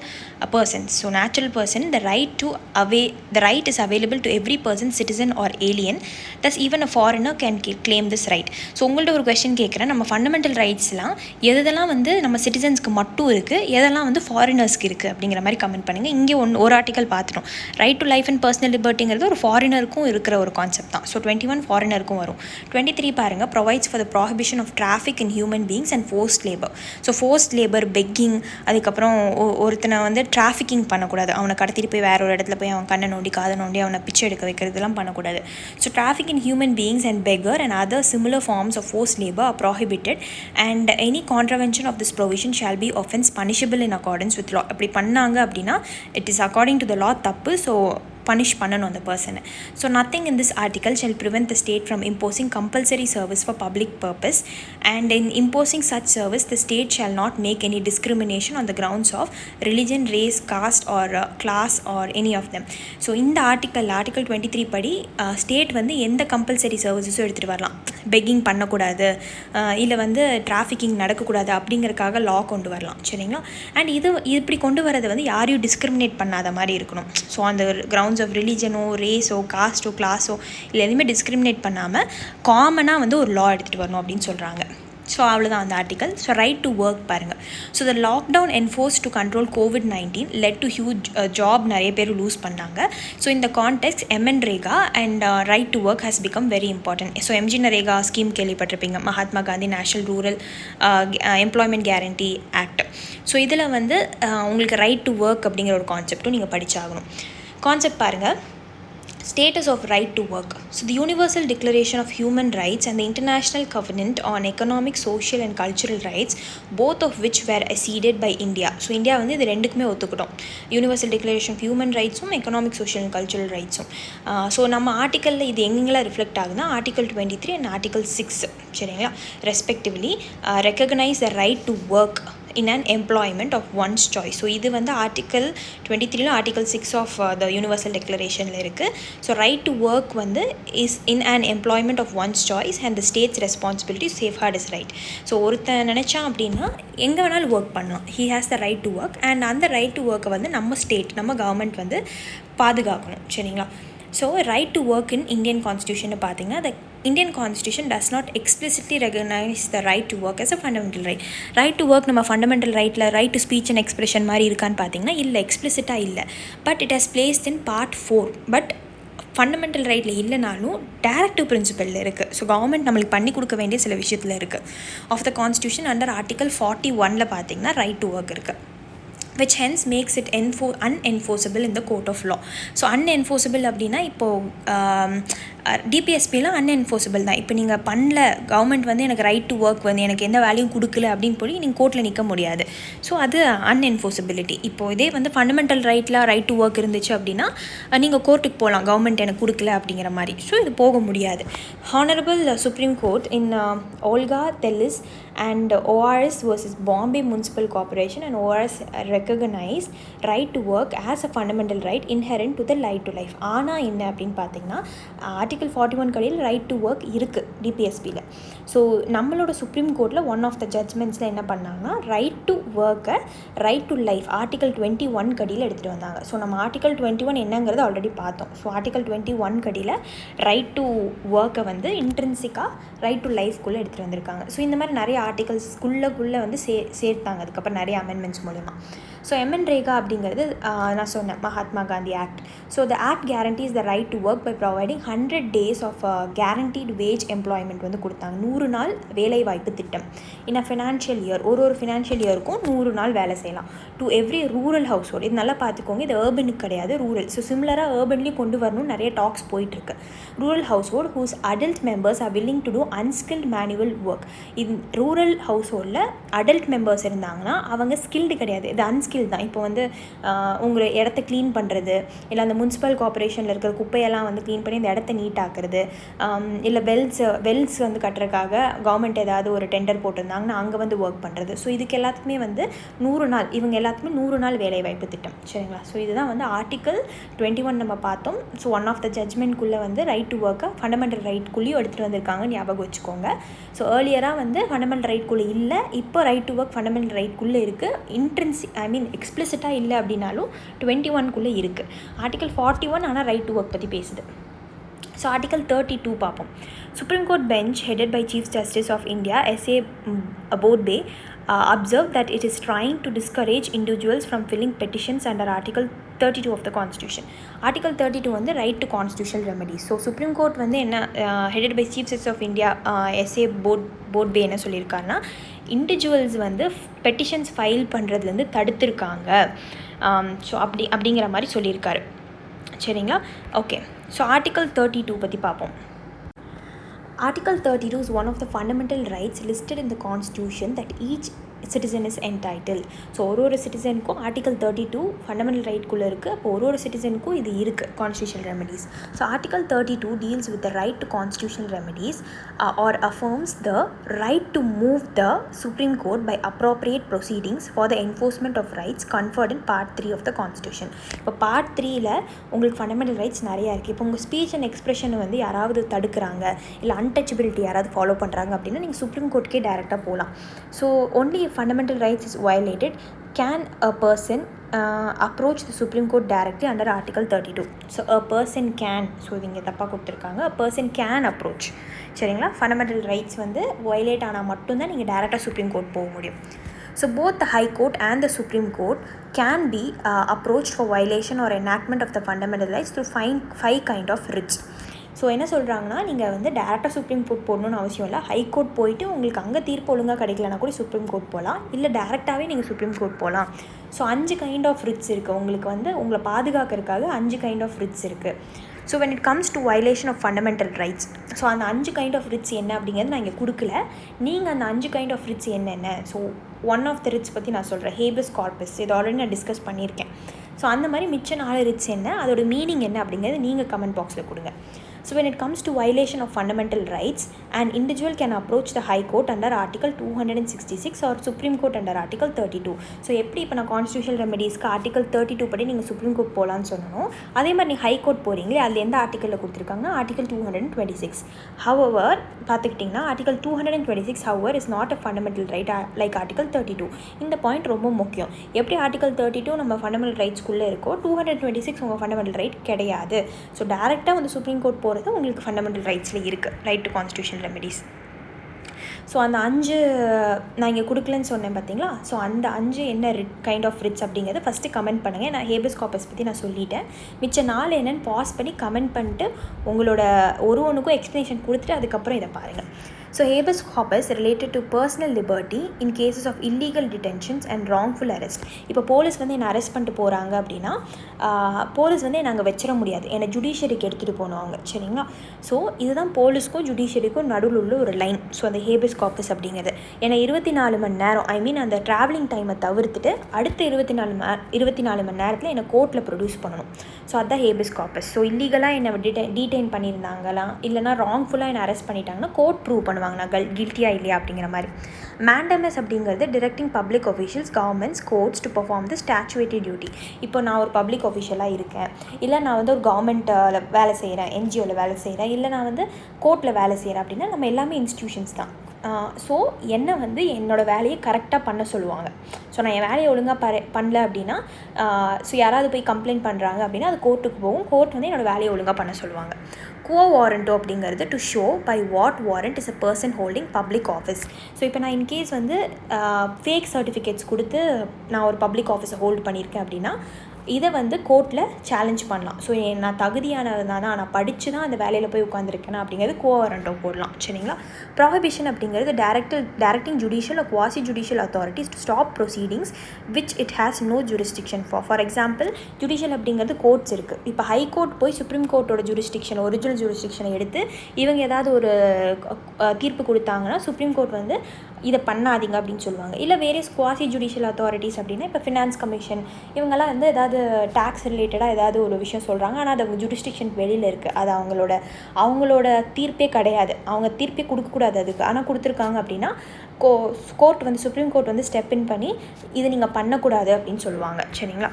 persons. So natural person the right is available to every person, citizen or alien. Thus even a foreigner can claim this right. So உங்கள்ட்ட ஒரு கொஸ்டின் கேட்குறேன், நம்ம ஃபண்டமெண்டல் ரைட்ஸ்லாம் எதெல்லாம் வந்து நம்ம சிட்டிசன்ஸ்க்கு மட்டும் இருக்குது, எதெல்லாம் வந்து ஃபாரினர்ஸ்க்கு இருக்குது அப்படிங்கிற மாதிரி கமெண்ட் பண்ணுங்கள். இங்கே ஒரு ஆர்டிக்கல் பார்த்துட்டோம். Right to life and personal லிபர்ட்டிங்கிறது ஒரு ஃபாரினருக்கும் இருக்கிற ஒரு கான்செப்ட் தான். ஸோ 21 ஃபாரினருக்கும் வரும். 23 பாருங்கள், provides for the prohibition of traffic in human beings and forced labor. So forced labor, begging, அதுக்கப்புறம் ஒருத்தனை வந்து டிராஃபிக்கிங் பண்ணக்கூடாது. அவனை கடத்திட்டு போய் வேற ஒரு இடத்துல போய் அவன் கண்ணை நோண்டி காதை நோண்டி அவனை பிச்சை எடுக்க வைக்கிறதுலாம் பண்ணக்கூடாது. So traffic in human beings and beggar and other similar forms of forced labor are prohibited and any contravention of this provision shall be offense punishable in accordance with law. அப்படி பண்ணாங்க அப்படின்னா it is according to the law தப்பு. So punish பண்ணணும் அந்த பர்சனை. So nothing in this article shell prevent the state from imposing compulsory service for public purpose and in imposing such service the state shall not make any discrimination on the grounds of religion, race, caste or class or any of them. So இந்த article 23 படி state வந்து எந்த compulsory சர்வீஸஸும் எடுத்துகிட்டு வரலாம். Begging பண்ணக்கூடாது, இல்லை வந்து trafficking நடக்கக்கூடாது அப்படிங்கிறதுக்காக லா கொண்டு வரலாம். சரிங்களா? அண்ட் இப்படி கொண்டு வரது வந்து யாரையும் டிஸ்கிரிமினேட் பண்ணாத மாதிரி இருக்கணும். ஸோ அந்த கிரவுண்ட்ஸ் ஆஃப் ரிலீஜனோ, ரேஸோ, காஸ்ட்டோ, கிளாஸோ இல்லை எதுவுமே டிஸ்கிரிமினேட் பண்ணாமல் காமனாக வந்து ஒரு லா எடுத்துகிட்டு வரணும் அப்படின்னு சொல்கிறாங்க. ஸோ அவ்வளோதான் அந்த article. So right to work பாருங்கள். So the lockdown enforce to control COVID-19 led to huge job நிறைய பேர் லூஸ் பண்ணாங்க. ஸோ இந்த context MNREGA and right to work has become very important. So MGNREGA scheme கேள்விப்பட்டிருப்பீங்க, Mahatma Gandhi national rural employment guarantee act. So இதில் வந்து உங்களுக்கு right to work அப்படிங்கிற ஒரு கான்செப்டும் நீங்கள் படித்தாகணும். கான்செப்ட் பாருங்கள். Status of right to work. So the Universal Declaration of Human Rights and the International Covenant on Economic, Social and Cultural Rights, both of which were acceded by India. So India வந்து இது ரெண்டுக்குமே ஒத்துக்கிட்டோம். Universal Declaration of Human Rightsum, Economic, Social and Cultural Rightsum. So நம்ம ஆர்டிக்கலில் இது எங்கெங்கெல்லாம் reflect ஆகுதுன்னா article 23 and article 6 சரிங்களா respectively recognise the right to work in an employment of one's choice. So இது வந்து article 23 article 6 of the universal டெக்ளரேஷனில் இருக்குது. So right to work வந்து is in an employment of one's choice and the state's responsibility safeguard is right. So ஒருத்தன் நினச்சான் அப்படின்னா எங்கே வேணாலும் ஒர்க் பண்ணலாம். He has the right to work and அந்த ரைட் டு ஒர்க்கை வந்து நம்ம ஸ்டேட், நம்ம கவர்மெண்ட் வந்து பாதுகாக்கணும். சரிங்களா? So right to work in Indian constitution பார்த்தீங்கன்னா the Indian Constitution does not explicitly recognize the right to work as a fundamental right. Right to work நம்ம ஃபண்டமெண்டல் ரைட்டில் right to speech and expression மாதிரி இருக்கான்னு பார்த்தீங்கன்னா இல்லை, எக்ஸ்பிளிசிட்டாக இல்லை. But it has placed in part 4. But fundamental ரைட்டில் இல்லைனாலும் directive பிரின்சிபலில் இருக்குது. ஸோ கவர்மெண்ட் நம்மளுக்கு பண்ணி கொடுக்க வேண்டிய சில விஷயத்தில் இருக்குது. Of the constitution under article 41 பார்த்தீங்கன்னா ரைட் டு ஒர்க் இருக்குது, which hence makes it unenforceable in the court of law. So unenforceable அப்படின்னா இப்போது டிபிஎஸ்பிலாம் அன்என்ஃபோர்ஸபிள் தான். இப்போ நீங்கள் பண்ணல, கவர்மெண்ட் வந்து எனக்கு ரைட் டு ஒர்க் வந்து எனக்கு எந்த வேல்யூவும் கொடுக்கல அப்படின்னு போய் நீங்கள் கோர்ட்டில் நிற்க முடியாது. ஸோ அது அன்என்ஃபோர்ஸபிலிட்டி. இப்போது இதே வந்து ஃபண்டமெண்டல் ரைட்டில் ரைட் டு ஒர்க் இருந்துச்சு அப்படின்னா நீங்கள் கோர்ட்டுக்கு போகலாம், கவர்மெண்ட் எனக்கு கொடுக்கல அப்படிங்கிற மாதிரி. ஸோ இது போக முடியாது. Honourable supreme court in Olga Tellis and ORS versus Bombay Municipal Corporation and ORS recognize right to work as a fundamental right inherent to the right to life. ஆனால் என்ன அப்படின்னு பார்த்தீங்கன்னா ஆர்டிகல் 41 கடையில் ரைட் டு ஒர்க் இருக்குது டிபிஎஸ்பியில். So நம்மளோட supreme கோர்ட்டில் one of த ஜட்ஜ்மெண்ட்ஸில் என்ன பண்ணாங்கன்னா ரைட் டு ஒர்க்கை ரைட் டு லைஃப் ஆர்டிகல் 21 கடியில் எடுத்துகிட்டு வந்தாங்க. ஸோ நம்ம ஆர்டிகல் 21 என்னங்கிறது ஆல்ரெடி பார்த்தோம். ஸோ ஆர்டிகல் 21 கடியில் ரைட் டு ஒர்க்கை வந்து இன்ட்ரென்சிக்காக ரைட் டு லைஃப்குள்ளே எடுத்துகிட்டு வந்திருக்காங்க. ஸோ இந்த மாதிரி நிறைய ஆர்டிகல்ஸ்குள்ளே வந்து சேர்த்தாங்க அதுக்கப்புறம் நிறைய அமெண்ட்மெண்ட்ஸ் மூலமா. ஸோ எம்என் ரேகா அப்படிங்கிறது நான் சொன்னேன் Mahatma Gandhi act. So the act guarantees the right to work by providing 100 days of guaranteed wage employment வந்து கொடுத்தாங்க. 100 நாள் வேலைவாய்ப்பு திட்டம் இன் அ ஃபினான்ஷியல் இயர். ஒரு ஃபினான்ஷியல் இயருக்கும் 100 நாள் வேலை செய்யலாம். To every rural household. இது நல்லா பார்த்துக்கோங்க, இது ஏர்பனுக்கு கிடையாது, ரூரல். ஸோ சிமிலராக ஏர்பன்லேயும் கொண்டு வரணும்னு நிறைய டாக்ஸ் போயிட்டுருக்கு. Rural household whose adult members are willing to do unskilled manual work. இது ரூரல் ஹவுஸ் ஹோல்டில் அடல்ட் மெம்பர்ஸ் இருந்தாங்கன்னா அவங்க ஸ்கில்டு கிடையாது, இது அன்ஸ்கில் தான். இப்போ வந்து உங்கள் இடத்த க்ளீன் பண்ணுறது, இல்லை அந்த முனிசிபல் கார்பரேஷனில் இருக்கிற குப்பையெல்லாம் வந்து க்ளீன் பண்ணி இந்த இடத்த நீட்டாக்குறது, இல்லை வெல்ஸ் வந்து கட்டுறதுக்காக கவர்மெண்ட் ஏதாவது ஒரு டெண்டர் போட்டிருந்தாங்கன்னா அங்கே வந்து ஒர்க் பண்ணுறது. ஸோ இதுக்கு எல்லாத்துக்குமே வந்து 100 நாள், இவங்க எல்லாத்துக்குமே 100 நாள் வேலைவாய்ப்பு திட்டம். சரிங்களா? ஸோ இதுதான் வந்து ஆர்டிக்கல் 21 நம்ம பார்த்தோம். ஸோ ஒன் ஆஃப் த ஜட்ஜ்மெண்ட்குள்ளே வந்து ரைட் டு ஒர்க்கை ஃபண்டமெண்டல் ரைட்குள்ளேயும் எடுத்துகிட்டு வந்திருக்காங்க, ஞாபகம் வச்சுக்கோங்க. ஸோ ஏர்லியராக வந்து ஃபண்டமெண்டல் ரைட்குள்ளே இல்லை, இப்போ ரைட் டு ஒர்க் ஃபண்டமெண்டல் ரைட்குள்ளே இருக்குது. எக்ஸ்பிளிசிட்டாக இல்லை அப்படின்னாலும் 21 இருக்குது. ஆர்டிகல் 41 ஆனால் ரைட் டு ஒர்க் பற்றி பேசுது. ஸோ ஆர்டிகல் 32 பார்ப்போம். Supreme court bench headed by chief justice of India S.A. Bodbey observed that it is trying to discourage individuals from filing petitions under Article 32 of the Constitution. Article 32 வந்து right to constitutional remedies. So supreme court வந்து என்ன headed by chief justice of India S.A. Bodbey என்ன சொல்லியிருக்காருன்னா, individuals வந்து petitions file பண்ணுறதுலேருந்து தடுத்துருக்காங்க. So அப்படிங்கிற மாதிரி சொல்லியிருக்காரு. சரிங்களா? ஓகே. ஸோ ஆர்டிக்கல் 32 பற்றி பார்ப்போம். Article 32 is one of the fundamental rights listed in the Constitution that each citizen is entitled. So ஒரு சிட்டிசனுக்கும் ஆர்டிகல் 32 ஃபண்டமெண்டல் ரைட்குள்ளே இருக்குது. அப்போ ஒரு சிட்டிசனுக்கும் இது இருக்குது, constitutional remedies. So article 32 deals with the right to constitutional remedies or affirms the right to move the supreme court by appropriate proceedings for the enforcement of rights conferred in part 3 of the constitution. இப்போ part 3ல் உங்களுக்கு fundamental rights நிறையா இருக்குது. இப்போ உங்கள் speech and எக்ஸ்பிரஷனை வந்து யாராவது தடுக்கிறாங்க, இல்லை அன்டச்சபிலிட்டி யாராவது ஃபாலோ பண்ணுறாங்க அப்படின்னா நீங்கள் சுப்ரீம் கோர்ட்டுக்கே டைரெக்டாக போகலாம். So only fundamental rights is violated, can a person approach the Supreme Court directly under Article 32. So a person can, so இவங்க தப்பாக கொடுத்துருக்காங்க, a person can approach. சரிங்களா? ஃபண்டமெண்டல் ரைட்ஸ் வந்து வயலேட் ஆனால் மட்டும்தான் நீங்கள் டேரெக்டாக சுப்ரீம் கோர்ட் போக முடியும். So both the High Court and the Supreme Court can be approached for violation or enactment of the fundamental rights through 5 kind of writs. So என்ன சொல்கிறாங்கன்னா, நீங்கள் வந்து டேரெக்டாக சுப்ரீம் கோர்ட் போடணும்னு அவசியம் இல்லை. ஹைகோர்ட் போயிட்டு உங்களுக்கு அங்கே தீர்ப்பு ஒழுங்காக கிடைக்கலனா கூட சுப்ரீம் கோர்ட் போகலாம், இல்லை டேரெக்டாகவே நீங்கள் சுப்ரீம் கோர்ட் போகலாம். ஸோ 5 கைண்ட் ஆஃப் ரிட்ஸ் இருக்குது. உங்களுக்கு வந்து உங்களை பாதுகாக்கிறதுக்காக 5 கைண்ட் ஆஃப் ரிட்ஸ் இருக்குது. So when it comes to violation of fundamental rights, so அந்த 5 கைண்ட் ஆஃப் ரிட்ஸ் என்ன அப்படிங்கிறது நான் இங்கே கொடுக்கல. நீங்கள் அந்த 5 கைண்ட் ஆஃப் ரிட்ஸ் என்னென்ன, so one of the writs பற்றி நான் சொல்கிறேன், ஹேபியஸ் கார்பஸ். இது ஆல்ரெடி நான் டிஸ்கஸ் பண்ணியிருக்கேன். ஸோ அந்த மாதிரி மிச்ச 4 ரிட்ஸ் என்ன, அதோட மீனிங் என்ன அப்படிங்கிறது நீங்கள் கமெண்ட் பாக்ஸில் கொடுங்க. So when it comes to violation of fundamental rights, an individual can approach the High Court under Article 266 or Supreme Court under Article 32. So எப்படி இப்போ நான் கான்ஸ்டியூஷனல் ரெமெடிஸ்க்கு ஆர்டிகல் 32 படி நீங்கள் சுப்ரீம் கோர்ட் போகலான்னு சொன்னோம், அதே மாதிரி நீ ஹை கோர்ட் போகிறீங்களே, அதில் எந்த ஆர்டிக்கலில் கொடுத்துருக்காங்கன்னா ஆர்டிகல் 226. ஹவவர் பார்த்துக்கிட்டிங்கன்னா article 226 hour is not a fundamental right like article 32. இந்த பாயிண்ட் ரொம்ப முக்கியம். எப்படி ஆர்டிகல் 32 நம்ம ஃபண்டமெண்டல் ரைட்ஸ்குள்ளே இருக்கோ, 226 உங்கள் ஃபண்டமெண்டல் ரைட் கிடையாது. ஸோ டேரெக்டாக வந்து சுப்ரீம் கோர்ட் போகிறது உங்களுக்கு ஃபண்டமெண்டல் ரைட்ஸில் இருக்குது, right to constitutional remedies. So அந்த 5 நான் இங்கே கொடுக்கலன்னு சொன்னேன் பார்த்தீங்களா. ஸோ அந்த 5 என்ன கைண்ட் ஆஃப் ரிட்ஸ் அப்படிங்கிறது ஃபஸ்ட்டு கமெண்ட் பண்ணுங்கள். நான் ஹேபியஸ் கார்பஸ் பற்றி நான் சொல்லிட்டேன். மிச்ச 4 என்னென்னு பாஸ் பண்ணி கமெண்ட் பண்ணிட்டு உங்களோட ஒன்றுக்கும் எக்ஸ்ப்ளனேஷன் கொடுத்துட்டு அதுக்கப்புறம் இதை பாருங்கள். So habeas corpus related to personal liberty in cases of illegal detentions and wrongful arrest. இப்போ போலீஸ் வந்து என்னை அரெஸ்ட் பண்ணிட்டு போகிறாங்க அப்படின்னா போலீஸ் வந்து நாங்கள் வச்சிட முடியாது, என்னை ஜுடிஷியரிக்கு எடுத்துகிட்டு போனவங்க, சரிங்களா. ஸோ இதுதான் போலீஸ்க்கும் ஜுடிஷியரிக்கும் நடுவில் உள்ள ஒரு லைன். ஸோ அந்த ஹேபியஸ் கார்பஸ் அப்படிங்கிறது ஏன்னா 24 மணி நேரம், ஐ மீன் அந்த ட்ராவலிங் டைமை தவிர்த்துட்டு அடுத்த 24 மணி நேரத்தில் என்னை கோர்ட்டில் ப்ரொடியூஸ் பண்ணணும். ஸோ அதுதான் ஹேபியஸ் கார்பஸ். ஸோ இல்லீகலாக என்னை டீடைன் பண்ணியிருந்தாங்களா இல்லைனா ராங்ஃபுல்லாக என்னை அரெஸ்ட் பண்ணிட்டாங்கன்னா கோர்ட் ப்ரூவ் பண்ணுவாங்க நான் கில்ட்டியா இல்லையா அப்படிங்கிற மாதிரி. மேண்டமஸ் அப்படிங்கிறது directing public officials, governments, courts to perform the statutory duty. இப்போ நான் ஒரு பப்ளிக் ஆஃபீஷியலாக இருக்கேன், இல்லை நான் வந்து ஒரு கவர்மெண்ட்டில் வேலை செய்கிறேன், என்ஜிஓவில் வேலை செய்கிறேன், இல்லை நான் வந்து கோர்ட்டில் வேலை செய்கிறேன் அப்படின்னா நம்ம எல்லாமே இன்ஸ்டிடியூஷன்ஸ் தான். ஸோ என்னை வந்து என்னோடய வேலையை கரெக்டாக பண்ண சொல்லுவாங்க. ஸோ நான் என் வேலையை ஒழுங்காக பண்ணல அப்படின்னா ஸோ யாராவது போய் கம்ப்ளைண்ட் பண்ணுறாங்க அப்படின்னா அது கோர்ட்டுக்கு போகும். கோர்ட் வந்து என்னோடய வேலையை ஒழுங்காக பண்ண சொல்லுவாங்க. கோ வாரண்ட்டோ அப்படிங்கிறது to show by what warrant is a person holding public office. So இப்போ நான் இன்கேஸ் வந்து ஃபேக் சர்டிஃபிகேட்ஸ் கொடுத்து நான் ஒரு பப்ளிக் ஆஃபீஸை ஹோல்ட் பண்ணியிருக்கேன் அப்படின்னா இதை வந்து கோர்ட்டில் சேலஞ்ச் பண்ணலாம். ஸோ நான் தகுதியானது தானா, நான் படித்து தான் அந்த வேலையில் போய் உட்காந்துருக்கேனா அப்படிங்கிறது கோ வாரண்ட்டோ போடலாம், சரிங்களா. ப்ராஹிபிஷன் அப்படிங்கிறது directing judicial or quasi judicial authorities to stop proceedings which it has no jurisdiction for. For example judicial அப்படிங்கிறது கோர்ட்ஸ் இருக்குது. இப்போ ஹை கோர்ட் போய் சுப்ரீம் கோர்ட்டோட ஜூரிஸ்டிக்ஷன், ஒரிஜினல் ஜூரிஸ்டிக்ஷனை எடுத்து இவங்க ஏதாவது ஒரு தீர்ப்பு கொடுத்தாங்கன்னா சுப்ரீம் கோர்ட் வந்து இதை பண்ணாதீங்க அப்படின்னு சொல்லுவாங்க. இல்லை வேரியஸ் குவாசி ஜுடிஷியல் அத்தாரிட்டிஸ் அப்படின்னா இப்போ ஃபினான்ஸ் கமிஷன் இவங்கெல்லாம் வந்து ஏதாவது டேக்ஸ் ரிலேட்டடாக ஏதாவது ஒரு விஷயம் சொல்கிறாங்க, ஆனால் அது அவங்க ஜுடிஸ்டிக்ஷனுக்கு வெளியில் இருக்குது, அது அவங்களோட தீர்ப்பே கிடையாது, அவங்க தீர்ப்பே கொடுக்கக்கூடாது அதுக்கு, ஆனால் கொடுத்துருக்காங்க அப்படின்னா கோர்ட் வந்து சுப்ரீம் கோர்ட் வந்து ஸ்டெப் இன் பண்ணி இதை நீங்கள் பண்ணக்கூடாது அப்படின்னு சொல்லுவாங்க, சரிங்களா.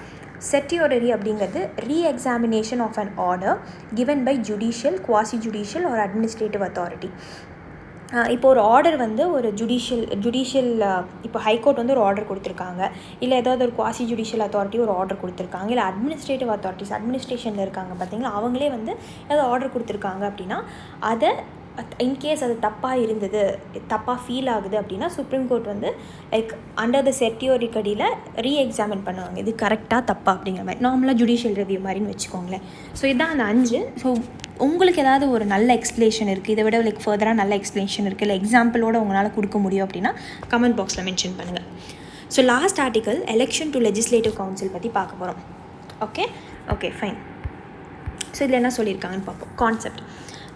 செட்டியோரரி அப்படிங்கிறது reexamination of an order given by judicial, quasi judicial or administrative authority. இப்போ ஒரு ஆர்டர் வந்து ஒரு ஜுடிஷியல் இப்போ ஹைகோர்ட் வந்து ஒரு ஆர்டர் கொடுத்துருக்காங்க, இல்லை ஏதாவது ஒரு குவாசி ஜுடிஷியல் அத்தாரிட்டி ஒரு ஆர்டர் கொடுத்துருக்காங்க, இல்லை அட்மினிஸ்ட்ரேட்டிவ் அத்தாரிட்டிஸ் அட்மினிஸ்ட்ரேஷனில் இருக்காங்க பார்த்தீங்களா, அவங்களே வந்து ஏதாவது ஆர்டர் கொடுத்துருக்காங்க அப்படின்னா அதை இன்கேஸ் அது தப்பாக ஃபீல் ஆகுது அப்படின்னா சுப்ரீம் கோர்ட் வந்து லைக் அண்டர் த செட்டியோரி கடியில் ரீஎக்ஸாமின் பண்ணுவாங்க, இது கரெக்டாக தப்பா அப்படிங்கிற மாதிரி, நார்மலாக ஜுடிஷியல் ரிவ்யூ மாதிரின்னு வச்சுக்கோங்களேன். ஸோ இதுதான் அந்த 5. ஸோ உங்களுக்கு ஏதாவது ஒரு நல்ல எக்ஸ்பிளேஷன் இருக்குது, இதை விட லைக் ஃபர்தராக நல்ல எக்ஸ்பிளேஷன் இருக்குது, இல்லை எக்ஸாம்பிளோட உங்களால் கொடுக்க முடியும் அப்படின்னா கமெண்ட் பாக்ஸில் மென்ஷன் பண்ணுங்கள். So last article election to legislative council பற்றி பார்க்க போகிறோம். Okay fine. ஸோ இதில் என்ன சொல்லியிருக்காங்கன்னு பார்ப்போம். கான்செப்ட்.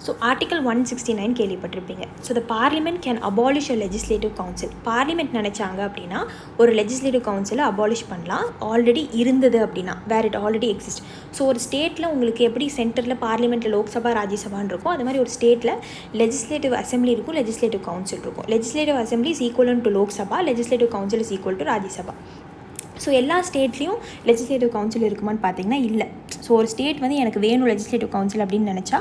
ஸோ ஆர்டிக்கல் 169 கேள்விப்பட்டிருப்பீங்க. So the parliament can abolish a legislative council. Parliament நினச்சாங்க அப்படின்னா ஒரு லெஜிஸ்லேட்டிவ் கவுன்சிலை அபாலிஷ் பண்ணலாம், ஆல்ரெடி இருந்தது அப்படின்னா, வேர் இட் ஆல்ரெடி எக்ஸிஸ்ட். ஸோ ஒரு ஸ்டேட்டில் உங்களுக்கு எப்படி சென்டரில் பார்லிமெண்ட்டில் லோக்சபா ராஜ்யசபான்னு இருக்கும், அது மாதிரி ஒரு ஸ்டேட்டில் லெஜிஸ்லேட்டிவ் அசம்பிளி இருக்கும், லெஜிஸ்லேட்டிவ் கவுன்சில் இருக்கும். Legislative assembly is equal to Lok Sabha, legislative council is equal to Rajya Sabha. So எல்லா ஸ்டேட்லேயும் லெஜிஸ்லேட்டிவ் கவுன்சில் இருக்குமான்னு பார்த்தீங்கன்னா இல்லை. ஸோ ஒரு ஸ்டேட் வந்து எனக்கு வேணும் லெஜிஸ்லேட்டிவ் கவுன்சில் அப்படின்னு நினச்சா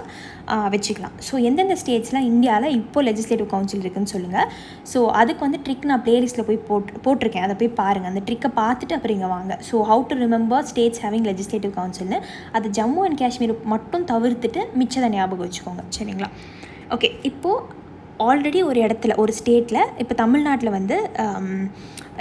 வச்சுக்கலாம். ஸோ எந்தெந்த ஸ்டேட்ஸ்லாம் இந்தியாவில் இப்போ லெஜிஸ்லேட்டிவ் கவுன்சில் இருக்குதுன்னு சொல்லுங்கள். ஸோ அதுக்கு வந்து ட்ரிக் நான் ப்ளேலிஸ்ட்டில் போய் போட்டிருக்கேன், அதை போய் பாருங்கள், அந்த ட்ரிக்கை பார்த்துட்டு அப்புறம் இங்கே வாங்க. So how to remember states having legislative கவுன்சில்னு அது ஜம்மு அண்ட் காஷ்மீர் மட்டும் தவிர்த்துட்டு மிச்சத்தை ஞாபகம் வச்சுக்கோங்க, சரிங்களா. ஓகே, இப்போது ஆல்ரெடி ஒரு இடத்துல ஒரு ஸ்டேட்டில் இப்போ தமிழ்நாட்டில் வந்து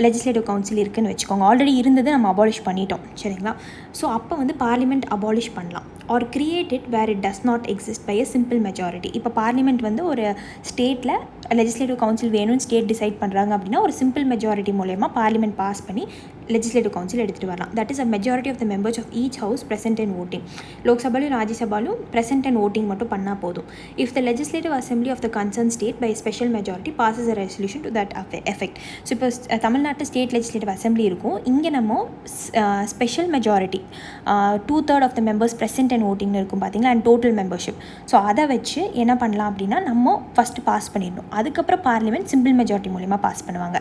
லெஜிஸ்லேட்டிவ் கவுன்சில் இருக்குதுன்னு வச்சுக்கோங்க, ஆல்ரெடி இருந்தது நம்ம அபாலிஷ் பண்ணிட்டோம், சரிங்களா. ஸோ அப்போ வந்து பார்லிமெண்ட் அபாலிஷ் பண்ணலாம் or create it where it does not exist by a simple majority. இப்போ பார்லிமெண்ட் வந்து ஒரு ஸ்டேட்டில் லெஜிஸ்லேட்டிவ் கவுன்சில் வேணும்னு ஸ்டேட் டிசைட் பண்ணுறாங்க அப்படின்னா ஒரு சிம்பிள் மெஜாரிட்டி மூலயமா பார்லிமெண்ட் பாஸ் பண்ணி லெஜிஸ்லேட்டிவ் கவுன்சில் எடுத்துகிட்டு வரலாம். That is a majority of the members of each house present and voting. லோக்சபாலும் ராஜ்யசபாலும் ப்ரெசென்ட் அண்ட் ஓட்டிங் மட்டும் பண்ணால் போதும். If the legislative assembly of the concern state by special majority passes a resolution to that effect. So இப்போ தமிழ்நாட்டு state legislative assembly இருக்கும். இங்கே நம்ம special majority 2/3 of the members present and ஓட்டிங்னு இருக்கும் பார்த்தீங்களா, அண்ட் டோட்டல் மெம்பர்ஷிப். ஸோ அதை வச்சு என்ன பண்ணலாம் அப்படின்னா நம்ம ஃபஸ்ட்டு பாஸ் பண்ணிடணும். அதுக்கப்புறம் பார்லிமெண்ட் சிம்பிள் மெஜாரிட்டி மூலிமா பாஸ் பண்ணுவாங்க.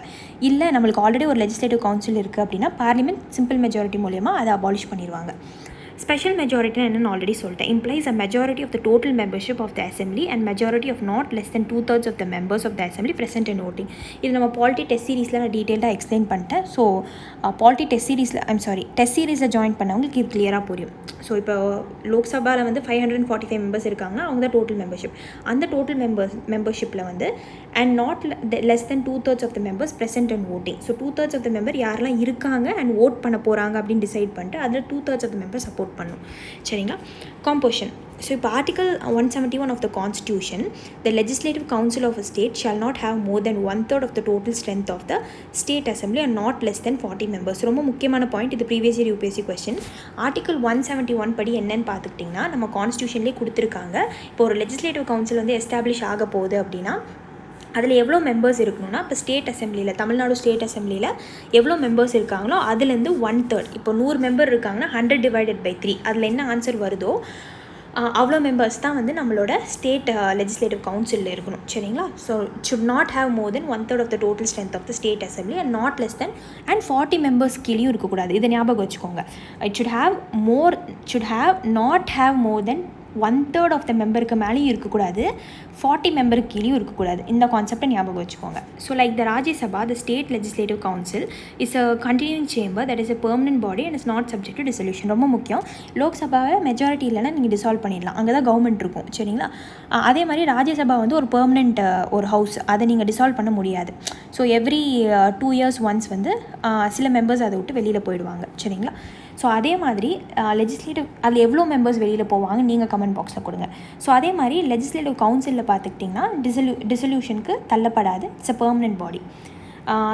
இல்லை நம்மளுக்கு ஆல்ரெடி ஒரு லெஜிஸ்லேட்டிவ் கவுன்சில் இருக்குது அப்படின்னா பார்லிமெண்ட் சிம்பிள் மெஜாரிட்டி மூலிமா அதை அபாலிஷ் பண்ணிடுவாங்க. ஸ்பெஷல் மெஜாரிட்டின்னு என்னென்னு ஆல்ரெடி சொல்லிட்டேன். Implies a majority of the total membership of the assembly and majority of not less than 2/3 of the members of the assembly present and voting. இது நம்ம polity test சீரீஸில் நான் டீட்டெயிலாக எக்ஸ்பிளைன் பண்ணிட்டேன். ஸோ பாலிட்டி டெஸ்ட் சீரீஸில் join பண்ணவங்களுக்கு இது கிளியராக புரியும். ஸோ இப்போ லோக்சபாவில் வந்து 545 மெம்பர்ஸ் இருக்காங்கன்னா அவங்க தான் டோட்டல் மெம்பர்ஷிப். அந்த டோட்டல் மெம்பர்ஷிப்பில் வந்து and not less than 2/3 of the members present and voting. So 2/3 of the member யாரெல்லாம் இருக்காங்க அண்ட் ஓட் பண்ண போகிறாங்க அப்படின்னு டிசைட் பண்ணிட்டு அதில் 2/3 ஆஃப் த மெம்பர் சப்போர்ட் பண்ணும். சரிங்களா? காம்போசிஷன். ஸோ இப்போ article 171 of the constitution, the legislative council of a state shall not have more than 1/3 of the total strength of the state assembly and not less than 40 members. ரொம்ப முக்கியமான point இது. Previous year UPSC question. Article 171 படி என்னன்னு பார்த்துக்கிட்டிங்கன்னா நம்ம கான்ஸ்டியூஷன்லேயே கொடுத்துருக்காங்க. இப்போ ஒரு லெஜிஸ்லேட்டிவ் கவுன்சில் வந்து எஸ்டாப்ளிஷ் ஆக போகுது அப்படின்னா அதில் எவ்வளோ மெம்பர்ஸ் இருக்கணும்னா, இப்போ ஸ்டேட் அசம்பிளியில் தமிழ்நாடு ஸ்டேட் அசம்பிளியில் எவ்வளோ மெம்பர்ஸ் இருக்காங்களோ அதுலேருந்து 1/3. இப்போ 100 மெம்பர் இருக்காங்கன்னா 100/3 அதில் என்ன ஆன்சர் வருதோ அவ்வளோ மெம்பர்ஸ் தான் வந்து நம்மளோட ஸ்டேட் லெஜிஸ்லேட்டிவ் கவுன்சிலில் இருக்கணும். சரிங்களா? So should not have more than 1/3 of the total strength of the state assembly and not less than and 40 members கீழேயும் இருக்கக்கூடாது. இதை ஞாபகம் வச்சுக்கோங்க. It should have not have more than 1/3 of the மெம்பருக்கு மேலேயும் இருக்கக்கூடாது, 40 மெம்பருக்கு கீழேயும் இருக்கக்கூடாது. இந்த கான்செப்டை ஞாபகம் வச்சுக்கோங்க. So like the Rajya Sabha, the state legislative council is a continuing chamber that is a permanent body and is not subject to dissolution. ரொம்ப முக்கியம். லோக்சபாவில் மெஜாரிட்டி இல்லைன்னா நீங்கள் டிசால்வ் பண்ணிடலாம், அங்கே தான் கவர்மெண்ட் இருக்கும். சரிங்களா? அதே மாதிரி ராஜ்யசபா வந்து ஒரு பெர்மனெண்ட் ஒரு ஹவுஸ், அதை நீங்கள் டிசால்வ் பண்ண முடியாது. ஸோ எவ்ரி 2 years ஒன்ஸ் வந்து சில மெம்பர்ஸ் அதை விட்டு வெளியில் போயிடுவாங்க. சரிங்களா? ஸோ அதே மாதிரி லெஜிஸ்லேட்டிவ் அதில் எவ்வளோ மெம்பர்ஸ் வெளியில் போவாங்க நீங்கள் கமெண்ட் பாக்ஸில் கொடுங்க. ஸோ அதே மாதிரி லெஜிஸ்லேட்டிவ் கவுன்சிலில் பார்த்துக்கிட்டிங்கன்னா டிசல்யூஷனுக்கு தள்ளப்படாது. It's a permanent body.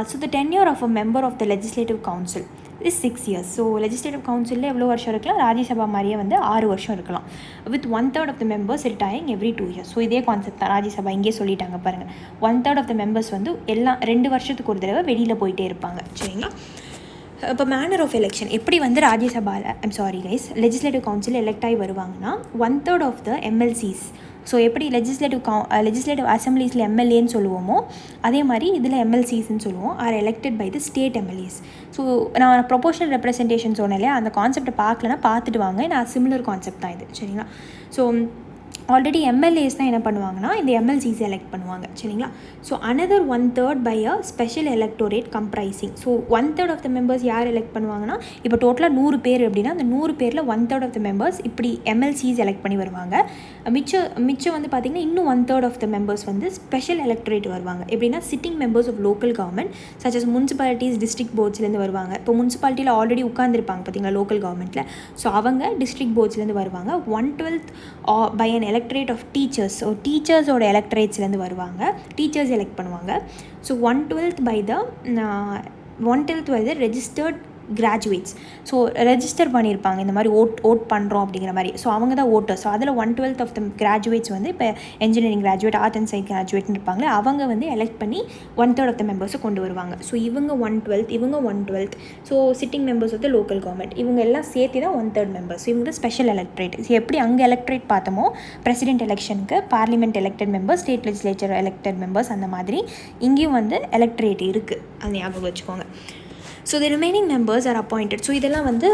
So the tenure of a member of the legislative council is 6 years. So legislative கவுன்சிலில் எவ்வளோ வருஷம் இருக்கலாம்? ராஜ்யசபா மாதிரியே வந்து 6 வருஷம் இருக்கலாம். With 1/3 of the members retiring every 2 years. So இதே கான்செப்ட் தான் ராஜ்யசபா இங்கே சொல்லிட்டாங்க பாருங்கள். 1/3 ஆஃப் த மெம்பர்ஸ் வந்து எல்லாம் 2 வருஷத்துக்கு ஒரு தடவை வெளியில் போயிட்டே இருப்பாங்க. சரிங்களா? இப்போ மேனர் ஆஃப் எலெக்ஷன் எப்படி வந்து ராஜ்யசபாவில் லெஜிஸ்லேட்டிவ் கவுன்சில் எலெக்ட் ஆகி வருவாங்கன்னா 1/3 ஆஃப் த எம்எல்சிஸ். ஸோ எப்படி லெஜிஸ்லேட்டிவ் அசம்பிளிஸில் எம்எல்ஏன்னு சொல்லுவோமோ அதே மாதிரி இதில் எம்எல்சிஸ்ன்னு சொல்லுவோம், are elected by the state MLAs. So நான் ப்ரொபோஷனல் ரெப்ரசன்டேஷன் சொன்னேன், அந்த கான்செப்டை பார்க்கலன்னா பார்த்துட்டு வாங்க. நான் சிமிலர் கான்செப்ட் தான் இது. சரிங்களா? ஸோ ஆல்ரெடி எம்எல்ஏஸ் தான் என்ன பண்ணுவாங்கன்னா இந்த எம்எல்சிஸ் எலெக்ட் பண்ணுவாங்க. சரிங்களா? So another 1/3 by a special electorate comprising. So 1/3 of the members யார் எலெக்ட் பண்ணுவாங்கன்னா, இப்போ டோட்டலாக 100 பேர் அப்படின்னா அந்த 100 பேரில் 1/3 ஆஃப் த மெம்பர்ஸ் இப்படி எம்எல்சிஸ் எலெக்ட் பண்ணி வருவாங்க. மிச்சம் வந்து பார்த்திங்கன்னா இன்னும் 1/3 ஆஃப் த மெம்பர்ஸ் வந்து ஸ்பெஷல் எலக்டரேட் வருவாங்க. எப்படின்னா sitting members of local government such as municipalities, district போர்ட்ஸ்லேருந்து வருவாங்க. இப்போ முனிசிபாலிட்டியில் ஆல்ரெடி உட்காந்துருப்பாங்க பார்த்தீங்களா லோக்கல் கவர்மெண்ட்டில். ஸோ அவங்க டிஸ்ட்ரிக்ட் போர்ட்ஸ்லேருந்து வருவாங்க. 1/12 by an electorate of teachers. So டீச்சர்ஸோட எலக்டரேட்ஸ்லேருந்து வருவாங்க, டீச்சர்ஸ் எலெக்ட் பண்ணுவாங்க. So 1/12 by the registered graduates. So register பண்ணியிருப்பாங்க இந்த மாதிரி ஓட் பண்ணுறோம் அப்படிங்கிற மாதிரி. ஸோ அவங்க தான் ஓட்டர்ஸ். ஸோ அதில் 1/12 ஆஃப் த கிராஜுவேட்ஸ் வந்து இப்போ engineering graduate, art and science கிராஜுவேட்னு இருப்பாங்களே அவங்க வந்து எலெக்ட் பண்ணி 1/3 ஆஃப் த மெம்பர்ஸை கொண்டு வருவாங்க. ஸோ இவங்க 1/12. So sitting members of the local government இவங்க எல்லாம் சேர்த்து தான் 1/3 மெம்பர்ஸ். இவங்க ஸ்பெஷல் எலக்ட்ரேட். ஸோ எப்படி அங்கே எலக்ட்ரேட் பார்த்தோமோ பிரசிடென்ட் எலெக்ஷனுக்கு parliament elected members, state legislature elected members, அந்த மாதிரி இங்கேயும் வந்து எலக்ட்ரேட் இருக்குது. அது ஞாபகம் வச்சுக்கோங்க. So the remaining members are appointed. So இதெல்லாம் வந்து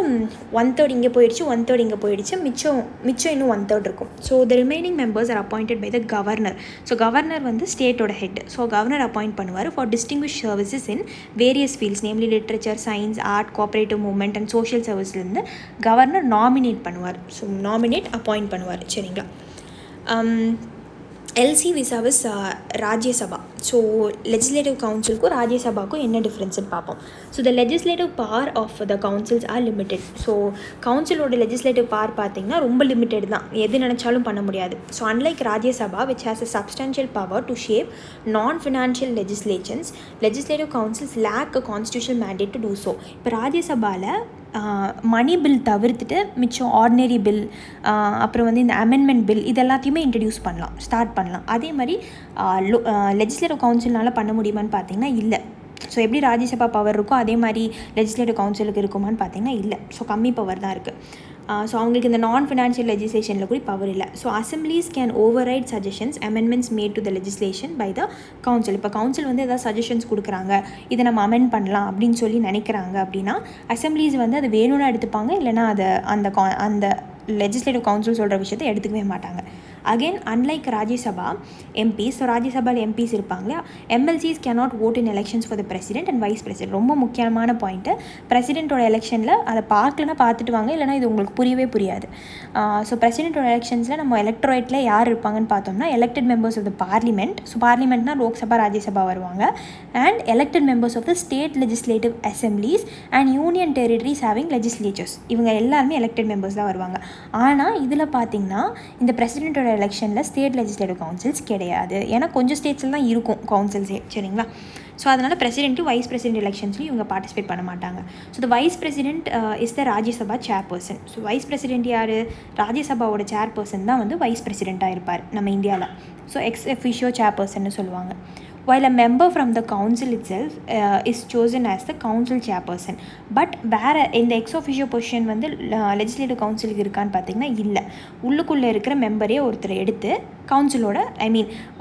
1/3 இங்கே போயிடுச்சு, 1/3 இங்கே போயிடுச்சு, மிச்சம் இன்னும் 1/3 இருக்கும். So the remaining members are appointed by the governor. So governor வந்து ஸ்டேட்டோட ஹெட். ஸோ கவர்னர் அப்பாயிண்ட் பண்ணுவார் for distinguish services in various fields, namely literature, science, art, cooperative movement and social சர்வீஸ்லேருந்து கவர்னர் நாமினேட் பண்ணுவார். So appoint பண்ணுவார். சரிங்களா? LC vis a vis Rajya Sabha. So legislative கவுன்சிலுக்கும் ராஜ்யசபாவுக்கும் என்ன டிஃப்ரென்ஸ்னு பார்ப்போம். So the legislative power of the councils are limited. So கவுன்சிலோட லெஜிஸ்லேட்டிவ் பவர் பார்த்திங்கன்னா ரொம்ப லிமிட்டெட் தான், எது நினச்சாலும் பண்ண முடியாது. So unlike Rajya Sabha which has a substantial power to shape non financial legislations, legislative councils lack a constitutional mandate to do so. இப்போ ராஜ்யசபாவில் மணி பில் தவிர்த்துட்டு மிச்சம் ஆர்டினரி பில், அப்புறம் வந்து இந்த அமெண்ட்மெண்ட் பில், இது எல்லாத்தையுமே ஸ்டார்ட் பண்ணலாம். அதே மாதிரி லெஜிஸ்லேட்டிவ் கவுன்சில்னால் பண்ண முடியுமான்னு பார்த்தீங்கன்னா இல்லை. ஸோ எப்படி ராஜ்யசபா பவர் இருக்கோ அதே மாதிரி லெஜிஸ்லேட்டிவ் கவுன்சிலுக்கு இருக்குமான்னு பார்த்தீங்கன்னா இல்லை. ஸோ கம்மி பவர் தான் இருக்குது. ஸோ அவங்களுக்கு இந்த நான் ஃபினான்ஷியல் லெஜிஸ்லேஷனில் கூட பவர் இல்லை. So assemblies can override suggestions amendments made to the legislation by the council. இப்போ கவுன்சில் வந்து எதாவது சஜஷன்ஸ் கொடுக்குறாங்க, இதை நம்ம அமெண்ட் பண்ணலாம் அப்படின்னு சொல்லி நினைக்கிறாங்க அப்படின்னா அசம்பிளிஸ் வந்து அது வேணும்னு எடுத்துப்பாங்க, இல்லைனா அதை அந்த லெஜிஸ்லேட்டிவ் கவுன்சில் சொல்கிற விஷயத்தை எடுத்துக்கவே மாட்டாங்க. Again unlike Rajya Sabha MPs, so ராஜ்யசபாவில் எம்பிஸ் இருப்பாங்க இல்லையா, MLCs cannot vote in elections for the president and vice president. ரொம்ப முக்கியமான பாயிண்ட்டு. பிரசிடென்ட்டோட எலெக்ஷனில் அதை பார்க்கலன்னா பார்த்துட்டு வாங்க, இல்லைனா இது உங்களுக்கு புரியவே புரியாது. ஸோ பிரசிடென்ட்டோட எலெக்ஷன்ஸில் நம்ம எலக்ட்ரேட்டில் யார் இருப்பாங்கன்னு பார்த்தோம்னா elected members of the parliament. So பார்லிமெண்ட்னா லோக்சபா ராஜ்யசபா வருவாங்க. And elected members of the state legislative assemblies and union territories having legislatures. இவங்க எல்லாருமே எலெக்டட் மெம்பர்ஸ் தான் வருவாங்க. ஆனால் இதில் பார்த்தீங்கன்னா இந்த பிரசிடென்ட்டோட எலெக்ஷனில் ஸ்டேட் லெஜிஸ்லேட்டிவ் கவுன்சில்ஸ் கிடையாது. ஏன்னா கொஞ்சம் ஸ்டேட்ஸில் தான் இருக்கும் கவுன்சில்ஸே, சரிங்களா. ஸோ அதனால் பிரசிடென்ட்டும் வைஸ் பிரசிடென்ட் எலெக்ஷன்ஸ்லையும் இவங்க பார்ட்டிசிபேட் பண்ண மாட்டாங்க. So the vice president is the Rajya Sabha chairperson. So vice president யார்? ராஜ்யசபாவோட சேர்பர்சன் தான் வந்து வைஸ் பிரசிடென்ட்டாக இருப்பார் நம்ம இந்தியாவில். ஸோ எக்ஸ் அஃபிஷியோ சேர்பர்சன்னு சொல்லுவாங்க. While a member from the council itself is chosen as the council chairperson. But வேறு இந்த எக்ஸ் ஆஃபிஷியோ பொசிஷன் வந்து லெஜிஸ்லேட்டிவ் கவுன்சிலுக்கு இருக்கான்னு பார்த்தீங்கன்னா இல்லை. உள்ளுக்குள்ளே இருக்கிற மெம்பரே ஒருத்தர் எடுத்து கவுன்சிலோட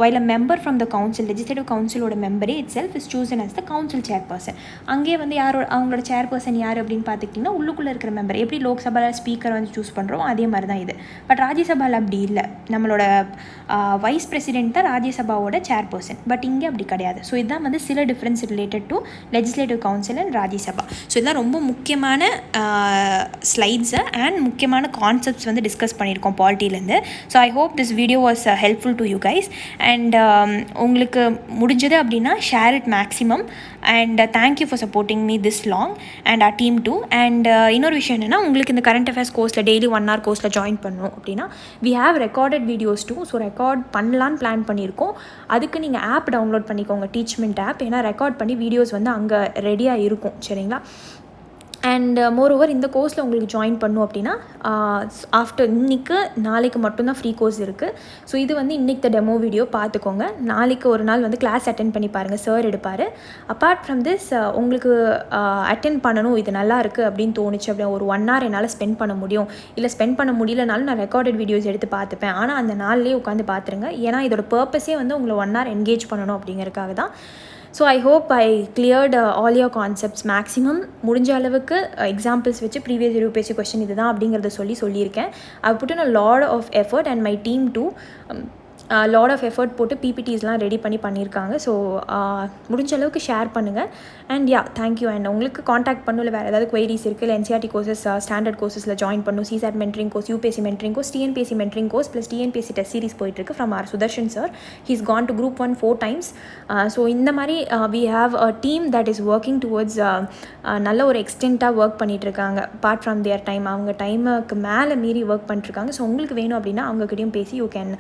while a member from the council legislative கவுன்சிலோட மெம்பரே itself is chosen as the council chairperson. அங்கே வந்து அவங்களோட சேர்பர்சன் யார் அப்படின்னு பார்த்துக்கிட்டிங்கன்னா உள்ளுக்குள்ளே இருக்கிற மெம்பர். எப்படி லோக்சபாவில் ஸ்பீக்கர் வந்து சூஸ் பண்ணுறோம் அதே மாதிரி தான் இது. பட் ராஜ்யசபாவில் அப்படி இல்லை. நம்மளோட வைஸ் பிரசிடென்ட் தான் ராஜ்யசபாவோட சேர்பர்சன். பட் இங்கே அப்படி கிடையாது. ஸோ இதுதான் வந்து சில difference related to legislative council and Rajya Sabha. So இதெல்லாம் ரொம்ப முக்கியமான ஸ்லைட்ஸை அண்ட் முக்கியமான கான்செப்ட்ஸ் வந்து டிஸ்கஸ் பண்ணியிருக்கோம் பாலிட்டிலேருந்து. So I hope this video was helpful to you guys. And உங்களுக்கு முடிஞ்சது அப்படின்னா share it maximum. And thank you for supporting me this long and our team too. And இன்னொரு விஷயம் என்னென்னா, உங்களுக்கு இந்த கரண்ட் அஃபேர்ஸ் கோர்ஸில் டெய்லி 1 hour கோர்ஸில் ஜாயின் பண்ணணும் அப்படின்னா we have recorded videos too. So record பண்ணலான்னு பிளான் பண்ணியிருக்கோம். அதுக்கு நீங்கள் ஆப் டவுன்லோட் பண்ணிக்கோங்க, டீச்மெண்ட் ஆப். ஏன்னா ரெக்கார்ட் பண்ணி வீடியோஸ் வந்து அங்கே ரெடியாக இருக்கும், சரிங்களா. அண்ட் மோரோவர் இந்த கோர்ஸில் உங்களுக்கு ஜாயின் பண்ணும் அப்படின்னா ஆஃப்டர் நாளைக்கு மட்டும்தான் ஃப்ரீ கோர்ஸ் இருக்குது. ஸோ இது வந்து இன்றைக்கி டெமோ வீடியோ பார்த்துக்கோங்க. நாளைக்கு ஒரு நாள் வந்து கிளாஸ் அட்டென்ட் பண்ணி பாருங்கள், சார் எடுப்பார். அப்பார்ட் ஃப்ரம் திஸ் உங்களுக்கு அட்டென்ட் பண்ணணும், இது நல்லா இருக்குது அப்படின்னு தோணுச்சு அப்படின்னா ஒரு 1 hour என்னால் ஸ்பெண்ட் பண்ண முடியும். இல்லை ஸ்பெண்ட் பண்ண முடியலனாலும் நான் ரெக்கார்டட் வீடியோஸ் எடுத்து பார்த்துப்பேன். ஆனால் அந்த நாள்லேயே உட்காந்து பார்த்துருங்க. ஏன்னா இதோட பர்பஸே வந்து உங்களை 1 hour என்கேஜ் பண்ணணும் அப்படிங்கிறதுக்காக தான். So I hope I cleared all your concepts maximum. முடிஞ்ச அளவுக்கு எக்ஸாம்பிள்ஸ் வச்சு ப்ரீவியஸ் யூபிஎஸ்சி கொஸ்டின் இதுதான் அப்படிங்கிறத சொல்லியிருக்கேன். I put in a lot of effort and my team too lot of effort போட்டு பிபிடிஸ்லாம் ரெடி பண்ணியிருக்காங்க. ஸோ முடிஞ்ச அளவுக்கு ஷேர் பண்ணுங்கள். And thank you. அண்ட் உங்களுக்கு காண்டாக்ட் பண்ணல வேறு ஏதாவது குவைரிஸ் இருக்குது, இல்லை என்சிஆர்டி கோர்சஸ் ஸ்டாண்டர்ட் கோர்ஸஸில் ஜாயின் பண்ணும், CSAT mentoring course, UPSC mentoring course, TNPSC mentoring course plus TNPSC test series போயிட்டுருக்கு from R Sudarshan sir. He's gone to Group 1 4 times. So இந்த மாதிரி we have a team that is working towards நல்ல ஒரு எக்ஸ்டென்ட்டாக work பண்ணிகிட்ருக்காங்க. Apart from their time அவங்க டைமுக்கு மேலே மீறி ஒர்க் பண்ணிட்டுருக்காங்க. ஸோ உங்களுக்கு வேணும் அப்படின்னா அவங்கக்கிட்டையும் பேசி you can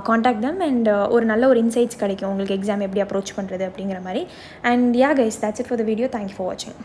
contact them and ஒரு நல்ல ஒரு இன்சைட்ஸ் கிடைக்கும் உங்களுக்கு எக்ஸாம் எப்படி அப்ரோச் பண்ணுறது அப்படிங்கிற மாதிரி. And guys, that's it for the video. Thank you for watching.